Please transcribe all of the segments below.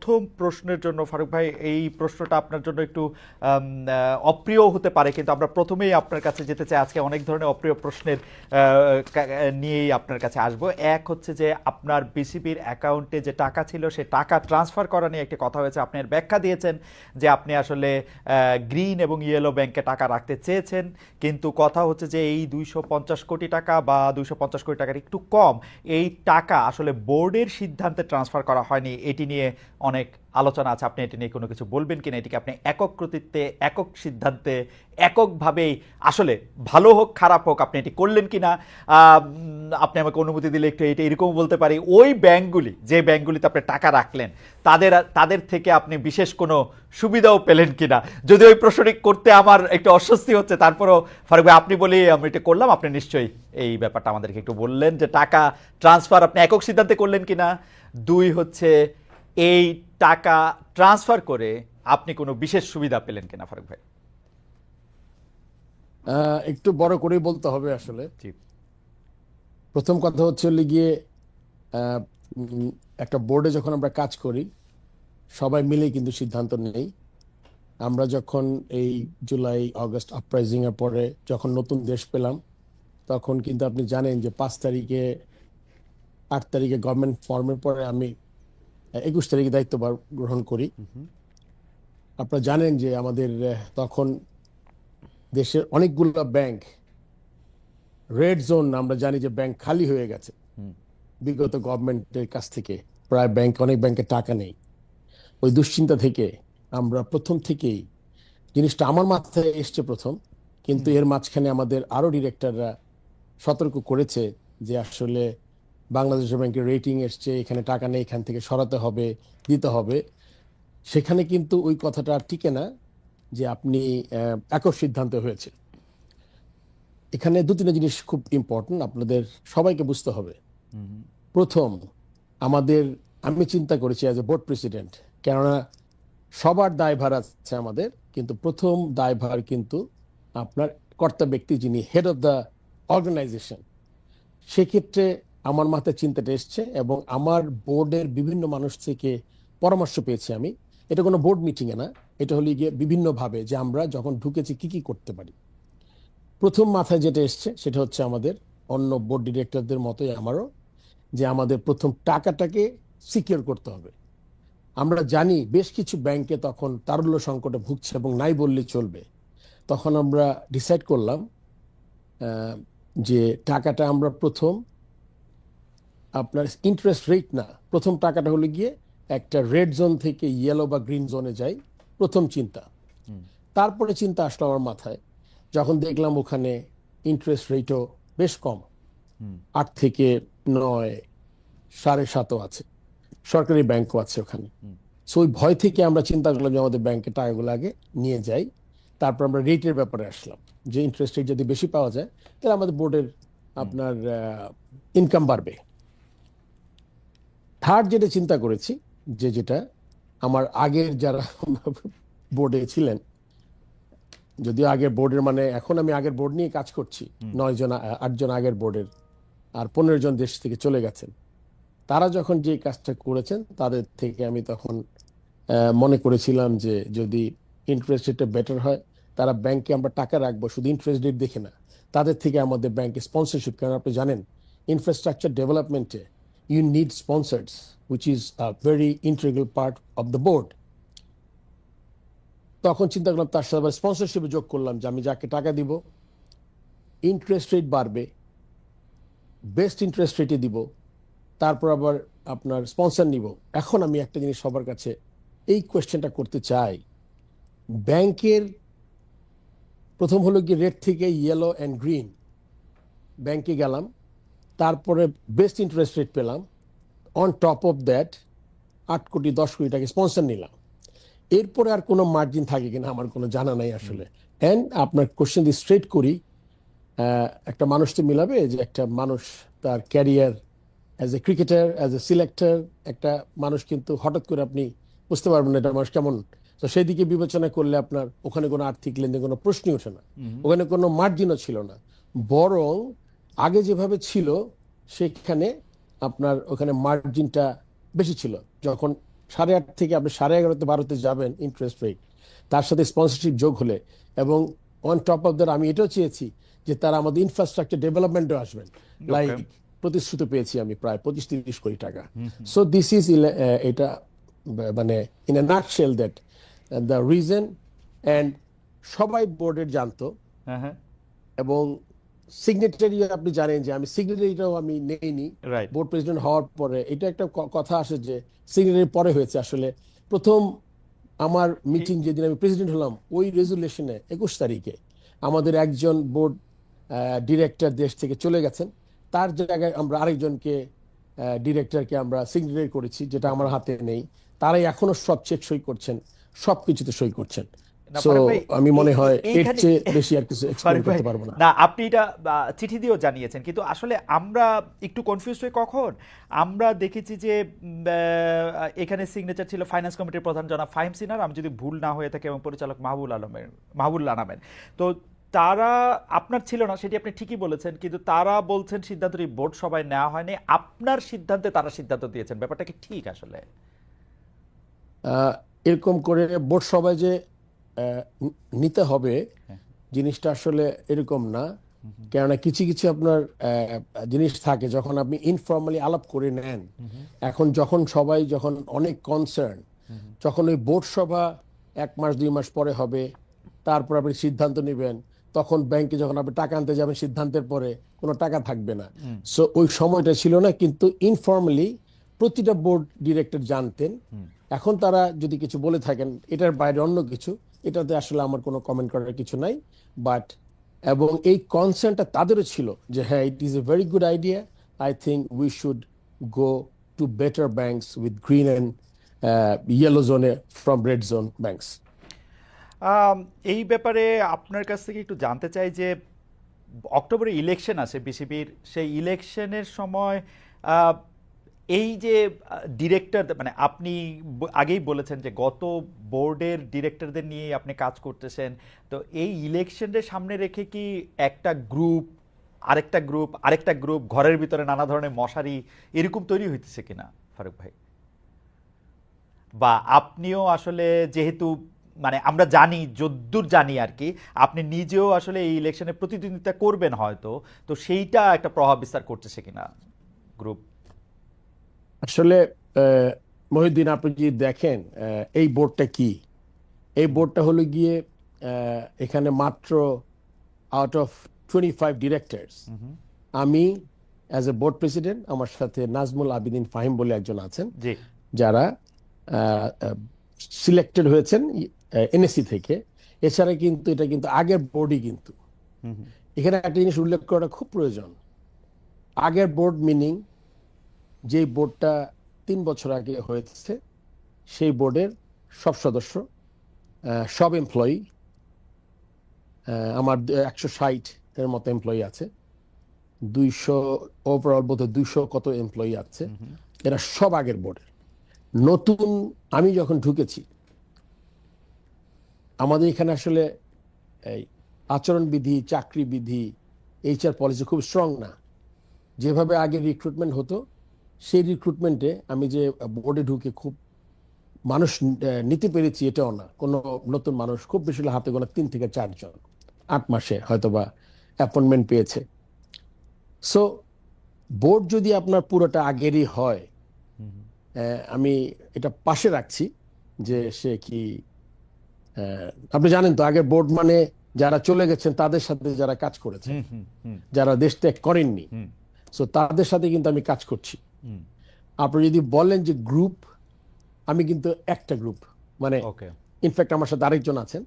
প্রথম প্রশ্নের জন্য ফারুক ভাই, এই প্রশ্নটা আপনার জন্য একটু অপ্রিয় হতে পারে, কিন্তু আমরা প্রথমেই আপনার কাছে যেতে চাই। আজকে অনেক ধরনের অপ্রিয় প্রশ্নের নিয়েই আপনার কাছে আসব। এক হচ্ছে যে আপনার বিসিবির অ্যাকাউন্টে যে টাকা ছিল সে টাকা ট্রান্সফার করা নিয়ে একটি কথা হয়েছে। আপনি এর ব্যাখ্যা দিয়েছেন যে আপনি আসলে গ্রিন এবং ইয়েলো ব্যাংকে টাকা রাখতে চেয়েছেন, কিন্তু কথা হচ্ছে যে এই 250 কোটি টাকা বা 250 কোটি টাকার একটু কম এই টাকা আসলে বোর্ডের সিদ্ধান্তে ট্রান্সফার করা হয়নি। এটি নিয়ে অনেক আলোচনা আছে। আপনি এটি নিয়ে কোনো কিছু বলবেন কিনা? এটিকে আপনি একক কর্তৃত্বে, একক সিদ্ধান্তে, এককভাবেই আসলে ভালো হোক খারাপ হোক আপনি এটি করলেন কিনা? আপনি আমাকে অনুমতি দিলে একটু এটা এরকম বলতে পারি, ওই ব্যাংকগুলি যে ব্যাংকগুলিতে আপনি টাকা রাখলেন তাদের থেকে আপনি বিশেষ কোনো সুবিধাও পেলেন কিনা? যদি ওই প্রশ্নটি করতে আমার একটু অস্বস্তি হচ্ছে, তারপরও ফারুক ভাই আপনি বলি আমি এটা করলাম, আপনি নিশ্চয়ই এই ব্যাপারটা আমাদেরকে একটু বললেন যে টাকা ট্রান্সফার আপনি একক সিদ্ধান্তে করলেন কিনা। দুই হচ্ছে এই টাকা ট্রান্সফার করে আপনি কোনো বিশেষ সুবিধা পেলেন কিনা ফারুক ভাই? একটু বড় করেই বলতে হবে আসলে। জি। প্রথম কথা হচ্ছে গিয়ে আহ, একটা বোর্ডে যখন আমরা কাজ করি সবাই মিলেই কিন্তু সিদ্ধান্ত নেই। আমরা যখন এই জুলাই আগস্ট আপরাইজিং এর পরে যখন নতুন দেশ পেলাম তখন কিন্তু আপনি জানেন যে 5 তারিখে 8 তারিখে গভর্নমেন্ট ফর্মের পরে আমি 21 তারিখে দায়িত্বভার গ্রহণ করি। আপনারা জানেন যে আমাদের তখন দেশের অনেকগুলো ব্যাংক রেড জোন, আমরা জানি যে ব্যাংক খালি হয়ে গেছে বিগত গভর্নমেন্টের কাছ থেকে। প্রায় অনেক ব্যাংকে টাকা নেই। ওই দুশ্চিন্তা থেকে আমরা প্রথম থেকেই, জিনিসটা আমার মাথায় এসছে প্রথম, কিন্তু এর মাঝখানে আমাদের আরো ডিরেক্টররা সতর্ক করেছে যে আসলে বাংলাদেশ ব্যাংকের রেটিং এসছে, এখানে টাকা নেই, এখান থেকে সরাতে হবে, দিতে হবে। সেখানে কিন্তু ওই কথাটা আর টিকে না যে আপনি একক সিদ্ধান্ত হয়েছে। এখানে 2-3 জিনিস খুব ইম্পর্টেন্ট, আপনাদের সবাইকে বুঝতে হবে। প্রথম, আমি চিন্তা করেছি অ্যাজ এ বোর্ড প্রেসিডেন্ট, কেননা সবার দায়ভার আছে আমাদের, কিন্তু প্রথম দায়ভার কিন্তু আপনার কর্তা ব্যক্তি যিনি হেড অফ দ্য অর্গানাইজেশন। সেক্ষেত্রে আমার মাথায় চিন্তাটা এসছে এবং আমার বোর্ডের বিভিন্ন মানুষ থেকে পরামর্শ পেয়েছি আমি। এটা কোনো বোর্ড মিটিংয়ে না, এটা হলো গিয়ে বিভিন্নভাবে যে আমরা যখন ঢুকেছি কি কি করতে পারি। প্রথম মাথায় যেটা এসছে সেটা হচ্ছে আমাদের অন্য বোর্ড ডিরেক্টরদের মতোই আমারও, যে আমাদের প্রথম টাকাটাকে সিকিউর করতে হবে। আমরা জানি বেশ কিছু ব্যাংকে তখন তারল্য সংকটে ভুগছে এবং নাই বললেই চলবে। তখন আমরা ডিসাইড করলাম যে টাকাটা আমরা প্রথম আপনার ইন্টারেস্ট রেট না, প্রথম টাকাটা হলো গিয়ে একটা রেড জোন থেকে ইয়েলো বা গ্রিন জোনে যাই, প্রথম চিন্তা। তারপরে চিন্তা আসলো আমার মাথায় যখন দেখলাম ওখানে ইন্টারেস্ট রেটও বেশ কম, 8 থেকে 9, 7.5 আছে, সরকারি ব্যাংকও আছে ওখানে। সো ওই ভয় থেকে আমরা চিন্তা করলাম যে আমাদের ব্যাংকের টাকাগুলো আগে নিয়ে যাই। তারপর আমরা রেটের ব্যাপারে আসলাম যে ইন্টারেস্ট রেট যদি বেশি পাওয়া যায় তাহলে আমাদের বোর্ডের আপনার ইনকাম বাড়বে। থার্ড যেটা চিন্তা করেছি, যেটা আমার আগের যারা বোর্ডে ছিলেন, যদিও আগের বোর্ডের মানে এখন আমি আগের বোর্ড নিয়ে কাজ করছি, 8 জন আগের বোর্ডের, আর 15 জন দেশ থেকে চলে গেছেন। তারা যখন যে কাজটা করেছেন তাদের থেকে আমি তখন মনে করেছিলাম যে যদি ইন্টারেস্ট রেটটা বেটার হয়, তারা ব্যাংকে আমরা টাকা রাখবো শুধু ইন্টারেস্ট রেট দেখে না, তাদের থেকে আমাদের ব্যাংকে স্পন্সরশিপ। কারণ আপনি জানেন ইনফ্রাস্ট্রাকচার ডেভেলপমেন্টে you need sponsors which is a very integral part of the board. তখন চিন্তা করলাম তার সাথে আবার স্পন্সরশিপে যোগ করলাম যে আমি যাকে টাকা দিব ইন্টারেস্ট রেট বাড়বে, বেস্ট ইন্টারেস্ট রেটে দিব, তারপর আবার আপনার স্পন্সর নিব। এখন আমি একটা জিনিস সবার কাছে এই কোয়েশ্চেনটা করতে চাই, ব্যাংকের প্রথম হলো কি রেড থেকে ইয়েলো অ্যান্ড গ্রিন, ব্যাংকে গেলাম, তারপরে বেস্ট ইন্টারেস্ট রেট পেলাম, অন টপ অফ দ্যাট 8 কোটি 10 কোটি টাকা স্পন্সর নিলাম। এরপরে আর কোনো মার্জিন থাকে কিনা আমার কোনো জানা নাই আসলে। অ্যান্ড আপনার কোয়েশ্চেন দিয়ে স্ট্রেট করি, একটা মানুষ তো মিলাবে যে একটা মানুষ তার career as a cricketer, as a selector, একটা মানুষ কিন্তু হঠাৎ করে আপনি বুঝতে পারবেন না এটা মানুষ কেমন। তো সেই দিকে বিবেচনা করলে আপনার ওখানে কোনো আর্থিক লেনদেন কোনো প্রশ্নই ওঠে না, ওখানে কোনো মার্জিনও ছিল না। বরং আগে যেভাবে ছিল সেখানে আপনার ওখানে মার্জিনটা বেশি ছিল। যখন 8:30 থেকে আপনি 11:30 12তে যাবেন ইন্টারেস্ট রেট, তার সাথে স্পন্সরশিপ যোগ হলে, এবং অন টপ অফ দ্যাট আমি এটাও চেয়েছি যে তারা আমাদের ইনফ্রাস্ট্রাকচার ডেভেলপমেন্টও আসবেন, লাইক ওকে। প্রতিশ্রুতি পেয়েছি আমি প্রায় 25-30 কোটি টাকা। সো দিস ইজ এটা মানে in a nutshell that the reason. And সবাই বোর্ডের জানতো, হ্যাঁ, হ্যাঁ। এবং সিগনেটারি আপনি জানেন যে আমি সিগনেটারিটাও আমি নেইনি রাইট। বোর্ড প্রেসিডেন্ট হওয়ার পরে। এটা একটা কথা আসে যে সিগনেটারি পরে হয়েছে। আসলে প্রথম আমার মিটিং যেদিন আমি প্রেসিডেন্ট হলাম, ওই রেজুলেশনে 21 তারিখে আমাদের একজন বোর্ড ডিরেক্টর দেশ থেকে চলে গেছেন, তার জায়গায় আমরা আরেকজনকে ডিরেক্টরকে আমরা সিগনেটারি করেছি, যেটা আমার হাতে নেই। তারাই এখনো সব চেক সই করছেন, সব কিছুতে সই করছেন। না সো ফারুক ভাই, আমি মনে হয় এর এইখানে চেয়ে বেশি আর কিছু এক্সপ্লেন ফারুক ভাই, করতে পারবো না। না আপনি এটা চিঠি দিয়েও জানিয়েছেন, কিন্তু আসলে আমরা একটু কনফিউজ হই কখন আমরা দেখেছি যে এখানে সিগনেচার ছিল ফাইন্যান্স কমিটির প্রধান জনাব ফাহিম সিনার, আমি যদি ভুল না হয়ে থাকে, এবং পরিচালক মাহবুবুল্লাহ আনামের। তো তারা, আপনার ছিল না সেটি আপনি ঠিকই বলেছেন, কিন্তু তারা বলছেন সিদ্ধান্তটি বোর্ড সভায় নেওয়া হয়নি, আপনার সিদ্ধান্তে তারা সিদ্ধান্ত দিয়েছেন। ব্যাপারটা কি ঠিক আসলে? আহ, এরকম করে বোর্ড সভায় যে নিতে হবে, হ্যাঁ। জিনিসটা আসলে এরকম না। কেননা কিছু কিছু আপনার জিনিস থাকে যখন আপনি ইনফর্মালি আলাপ করে নেন। এখন যখন সবাই যখন অনেক কনসার্ন, যখন ওই বোর্ড সভা 1 মাস 2 মাস পরে হবে, তারপর আপনি সিদ্ধান্ত নেবেন, তখন ব্যাংকে যখন আপনি টাকা আনতে যাবেন সিদ্ধান্তের পরে কোনো টাকা থাকবে না। সো ওই সময়টা ছিল না, কিন্তু ইনফর্মালি প্রতিটা বোর্ড ডিরেক্টর জানতেন। এখন তারা যদি কিছু বলে থাকেন এটার বাইরে অন্য কিছু, এটাতে আসলে আমার কোনো কমেন্ট করার কিছু নাই। বাট এবং এই কনসার্নটা তাদেরও ছিল যে হ্যাঁ, it is a very good idea, I think we should go to better banks with green and yellow জোনে ফ্রম রেড জোন ব্যাংকস। আম, এই ব্যাপারে আপনার কাছ থেকে একটু জানতে চাই যে অক্টোবরে ইলেকশন আছে বিসিবির, সেই ইলেকশনের সময় আহ, এই যে ডিরেক্টর, মানে আপনি আগেই বলেছেন যে গত বোর্ডের ডিরেক্টরদের নিয়ে আপনি কাজ করতেছেন, তো এই ইলেকশনের সামনে রেখে কি একটা গ্রুপ আরেকটা গ্রুপ ঘরের ভিতরে নানা ধরনের মশারি এরকম তৈরি হইতেছে কিনা ফারুক ভাই? বা আপনিও আসলে যেহেতু, মানে আমরা জানি, যদ্দূর জানি আর কি, আপনি নিজেও আসলে এই ইলেকশনে প্রতিদ্বন্দ্বিতা করবেন হয়তো, তো সেইটা একটা প্রভাব বিস্তার করতেছে কিনা গ্রুপ? আসলে আহ, মহিউদ্দিন, আপনি যদি দেখেন এই বোর্ডটা কি, এই বোর্ডটা হলো গিয়ে এখানে মাত্র আউট অফ 25 ডিরেক্টরস, আমি অ্যাজ এ বোর্ড প্রেসিডেন্ট, আমার সাথে নাজমুল আবিদিন ফাহিম বলে একজন আছেন, জি। যারা সিলেক্টেড হয়েছেন এনএসসি থেকে। এছাড়া কিন্তু এটা কিন্তু আগের বোর্ডই। কিন্তু এখানে একটা জিনিস উল্লেখ করাটা খুব প্রয়োজন। আগের বোর্ড মিনিং যে বোর্ডটা 3 বছর আগে হয়েছে, সেই বোর্ডের সব সদস্য, সব এমপ্লয়ি, আমার 160 এর মতো এমপ্লয়ি আছে, 200 ওভারঅল, বোধহয় 200 কত এমপ্লয়ি আছে, এরা সব আগের বোর্ডের। নতুন আমি যখন ঢুকেছি, আমাদের এখানে আসলে এই আচরণবিধি, চাকরি বিধি, এইচআর পলিসি খুব স্ট্রং না। যেভাবে আগে রিক্রুটমেন্ট হতো, সেই রিক্রুটমেন্টে আমি যে বোর্ডে ঢুকে খুব মানুষ নিতে পেরেছি এটাও না। কোনো নতুন মানুষ খুব বেশি হলে হাতে গোনা 3 থেকে 4 জন 8 মাসে হয়তোবা অ্যাপয়েন্টমেন্ট পেয়েছে। সো বোর্ড যদি আপনার পুরোটা আগেরই হয়, আমি এটা পাশে রাখছি যে সে কি, আপনি জানেন তো আগের বোর্ড মানে যারা চলে গেছেন তাদের সাথে যারা কাজ করেছে, যারা দেশ ত্যাগ করেননি, সো তাদের সাথে কিন্তু আমি কাজ করছি। আপনি যদি বলেন যে গ্রুপ, আমি কিন্তু একটা গ্রুপ, মানে ওকে। ইনফ্যাক্ট আমার সাথে আরেকজন আছেন,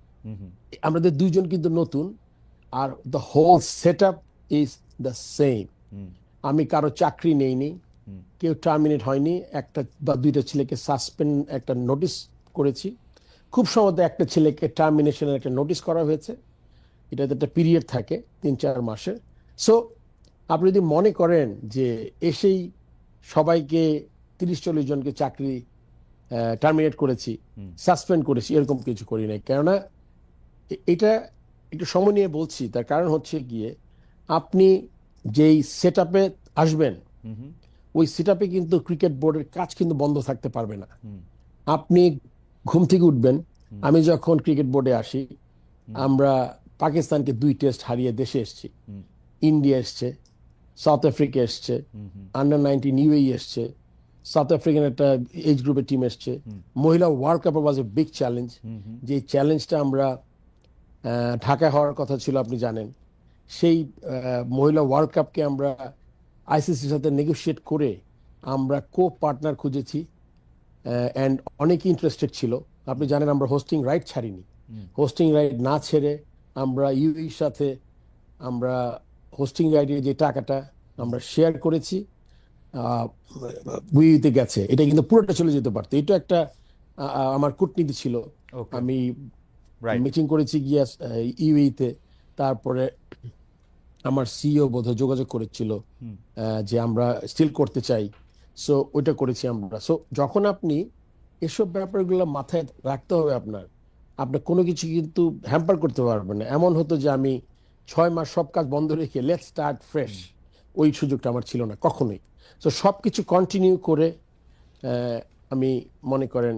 আমাদের 2 জন কিন্তু নতুন, আর the whole set up is the same. আমি কারো চাকরি নেইনি, কেউ টার্মিনেট হয়নি, একটা বা 2টা ছেলেকে সাসপেন্ড, একটা নোটিশ করেছি, খুব সম্ভবত একটা ছেলেকে টার্মিনেশনের একটা নোটিশ করা হয়েছে। এটাতে একটা পিরিয়ড থাকে 3-4 মাসের। সো আপনি যদি মনে করেন যে এসেই সবাইকে 30-40 জনকে চাকরি টার্মিনেট করেছি, সাসপেন্ড করেছি, এরকম কিছু করি নাই। কেননা এটা একটু সময় নিয়ে বলছি, তার কারণ হচ্ছে গিয়ে আপনি যেই সেট আপে আসবেন, ওই সেট আপে কিন্তু ক্রিকেট বোর্ডের কাজ কিন্তু বন্ধ থাকতে পারবে না। আপনি ঘুম থেকে উঠবেন, আমি যখন ক্রিকেট বোর্ডে আসি, আমরা পাকিস্তানকে 2 টেস্ট হারিয়ে দেশে এসেছি। ইন্ডিয়া এসছে, সাউথ আফ্রিকা এসছে, আন্ডার 19 ইউএই এসছে, সাউথ আফ্রিকান একটা এজ গ্রুপের টিম এসছে। মহিলা world cup was a big challenge. যে চ্যালেঞ্জটা আমরা ঢাকায় হওয়ার কথা ছিল, আপনি জানেন। সেই মহিলা ওয়ার্ল্ড কাপকে আমরা আইসিসির সাথে নেগোশিয়েট করে আমরা কো পার্টনার খুঁজেছি, অ্যান্ড অনেক ইন্টারেস্টেড ছিল। আপনি জানেন আমরা হোস্টিং রাইট ছাড়িনি। হোস্টিং রাইট না ছেড়ে আমরা ইউএইর সাথে আমরা হোস্টিং রাইটের যে টাকাটা আমরা শেয়ার করেছি, বুয়েতে গেছে। এটা কিন্তু পুরোটা চলে যেতে পারতো। এটা একটা আমার কূটনীতি ছিল। ওকে, আমি রাইট। মিটিং করেছি গিয়া ইউএইতে। তারপরে আমার সিইও বোধহয় যোগাযোগ করেছিল যে আমরা স্টিল করতে চাই। সো ওইটা করেছি আমরা। সো যখন আপনি এসব ব্যাপারগুলো মাথায় রাখতে হবে, আপনার কোনো কিছু কিন্তু হ্যাম্পার করতে পারবেন না। এমন হতো যে আমি 6 মাস সব কাজ বন্ধ রেখে লেটস স্টার্ট ফ্রেশ, ওই সুযোগটা আমার ছিল না কখনোই। তো সব কিছু কন্টিনিউ করে আমি মনে করেন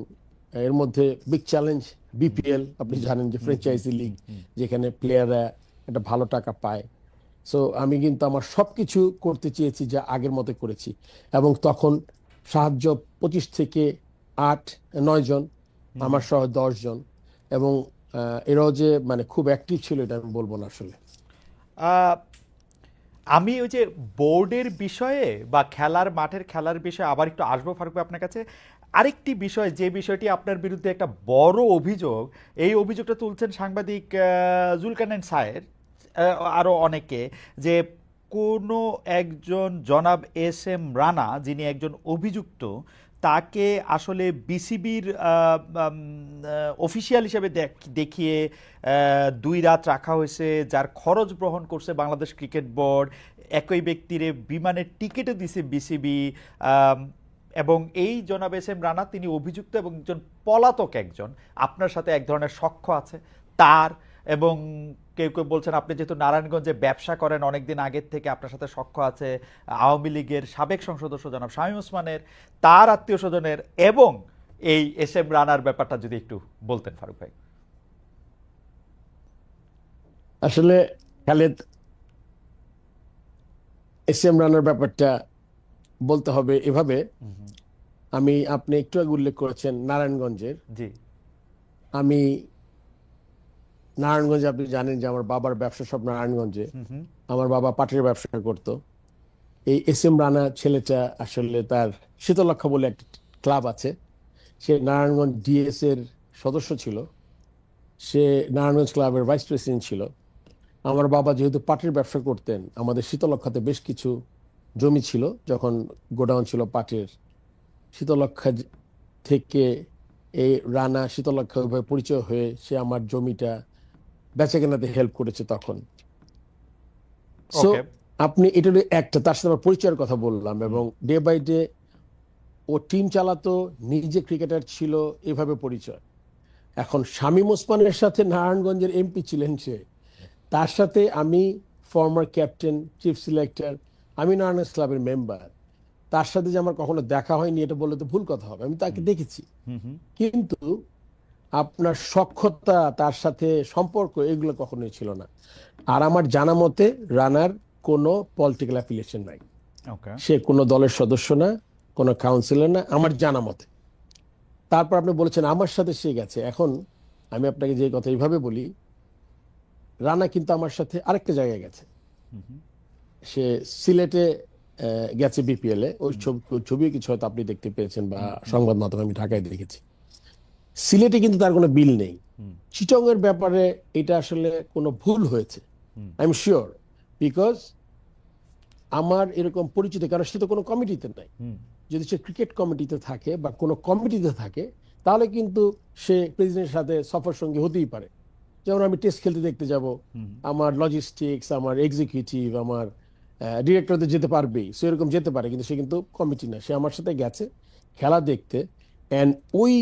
এর মধ্যে বিগ চ্যালেঞ্জ বিপিএল, আপনি জানেন যে ফ্র্যাঞ্চাইজি লিগ, যেখানে প্লেয়াররা একটা ভালো টাকা পায়। সো আমি কিন্তু আমার সবকিছু করতে চেয়েছি যা আগের মতো করেছি। এবং তখন সাহায্য 25 থেকে 8-9 জন, আমার সহ 10 জন। এবং এরাও যে মানে খুব অ্যাক্টিভ ছিল এটা আমি বলবো না আসলে। আহ, আমি ওই যে বোর্ডের বিষয়ে বা মাঠের খেলার বিষয়ে আবার একটু আসবো ফারুক ভাই আপনার কাছে। আরেকটি বিষয়, যে বিষয়টি আপনার বিরুদ্ধে একটা বড় অভিযোগ, এই অভিযোগটা তুলছেন সাংবাদিক জুলকারনাইন সায়ের, আরও অনেকে, যে কোনো একজন জনাব এস এম রানা, যিনি একজন অভিযুক্ত, তাকে আসলে বিসিবির অফিসিয়াল হিসেবে দেখিয়ে 2 রাত রাখা হয়েছে, যার খরচ বহন করছে বাংলাদেশ ক্রিকেট বোর্ড, একই ব্যক্তিরে বিমানের টিকিটও দিছে বিসিবি। এবং এই জনাব এস এম রানা তিনি অভিযুক্ত এবং একজন পলাতক, একজন আপনার সাথে এক ধরনের সখ্য আছে তার। এবং কেউ কেউ বলছেন আপনি যেহেতু নারায়ণগঞ্জে ব্যবসা করেন অনেকদিন আগের থেকে, আপনার সাথে সখ্য আছে আওয়ামী লীগের সাবেক সংসদ সদস্য জনাব শামীম ওসমানের, তার আত্মীয় স্বজনের। এবং এই এস এম রানার ব্যাপারটা যদি একটু বলতেন ফারুক ভাই। আসলে খালেদ, এস এম রানার ব্যাপারটা বলতে হবে এভাবে। আপনি একটু আগে উল্লেখ করেছেন নারায়ণগঞ্জের। জি। আমি নারায়ণগঞ্জে, আপনি জানেন যে আমার বাবার ব্যবসা সব নারায়ণগঞ্জে। আমার বাবা পাটের ব্যবসা করত। এই এস এম রানা ছেলেটা আসলে তার শীতলক্ষা বলে একটা ক্লাব আছে, সে নারায়ণগঞ্জ ডিএস এর সদস্য ছিল। সে নারায়ণগঞ্জ ক্লাবের ভাইস প্রেসিডেন্ট ছিল। আমার বাবা যেহেতু পাটের ব্যবসা করতেন, আমাদের শীতলক্ষাতে বেশ কিছু জমি ছিল, যখন গোডাউন ছিল পাটের। শীতলক্ষা থেকে এই রানা শীতলক্ষা ওইভাবে পরিচয় হয়ে সে আমার জমিটা বেচা কেনাতে হেল্প করেছে তখন। So okay. আপনি এটা একটা, তার সাথে আমার পরিচয়ের কথা বললাম। এবং ডে বাই ডে ও টিম চালাতো, নিজে ক্রিকেটার ছিল, এভাবে পরিচয়। এখন শামীম ওসমানের সাথে নারায়ণগঞ্জের এমপি ছিলেন সে, তার সাথে আমি ফর্মার ক্যাপ্টেন, চিফ সিলেক্টর, আমি নারায়ণগঞ্জ ক্লাবের মেম্বার। তার সাথে যে আমার কখনো দেখা হয়নি এটা বললে তো ভুল কথা হবে, আমি তাকে দেখেছি। কিন্তু আপনার সখ্যতা, তার সাথে সম্পর্ক, এগুলো কখনোই ছিল না। আর আমার জানা মতে রানার কোনো পলিটিক্যাল অ্যাফিলিয়েশন নাই। ওকে। সে কোনো দলের সদস্য না, কোনো কাউন্সিলর না, আমার জানা মতে। তারপর আপনি বলেছেন আমার সাথে সে গেছে। এখন আমি আপনাকে যে কথা এইভাবে বলি, রানা কিন্তু আমার সাথে আরেকটা জায়গায় গেছে। সে সিলেটে গেছে বিপিএল এ। ওই ছবি কিছু হয়তো আপনি দেখতে পেয়েছেন বা সংবাদ মাধ্যমে আমি ঢাকায় দেখেছি। সিলেটে কিন্তু তার কোনো বিল নেই। চিটং এর ব্যাপারে এটা আসলে কোনো ভুল হয়েছে, আই এম শিওর। বিকজ আমার এরকম পরিচিত, কারণ সে তো কোনো কমিটিতে নাই। যদি সে ক্রিকেট কমিটিতে থাকে বা কোনো কমিটিতে থাকে, তাহলে কিন্তু সে প্রেসিডেন্টের সাথে সফর সঙ্গী হতেই পারে। যেমন আমি টেস্ট খেলতে দেখতে যাব, আমার লজিস্টিক্স, আমার এক্সিকিউটিভ, আমার ডিরেক্টরদের যেতে পারবেই, সে এরকম যেতে পারে। কিন্তু সে কিন্তু কমিটি না, সে আমার সাথে গেছে খেলা দেখতে। অ্যান্ড ওই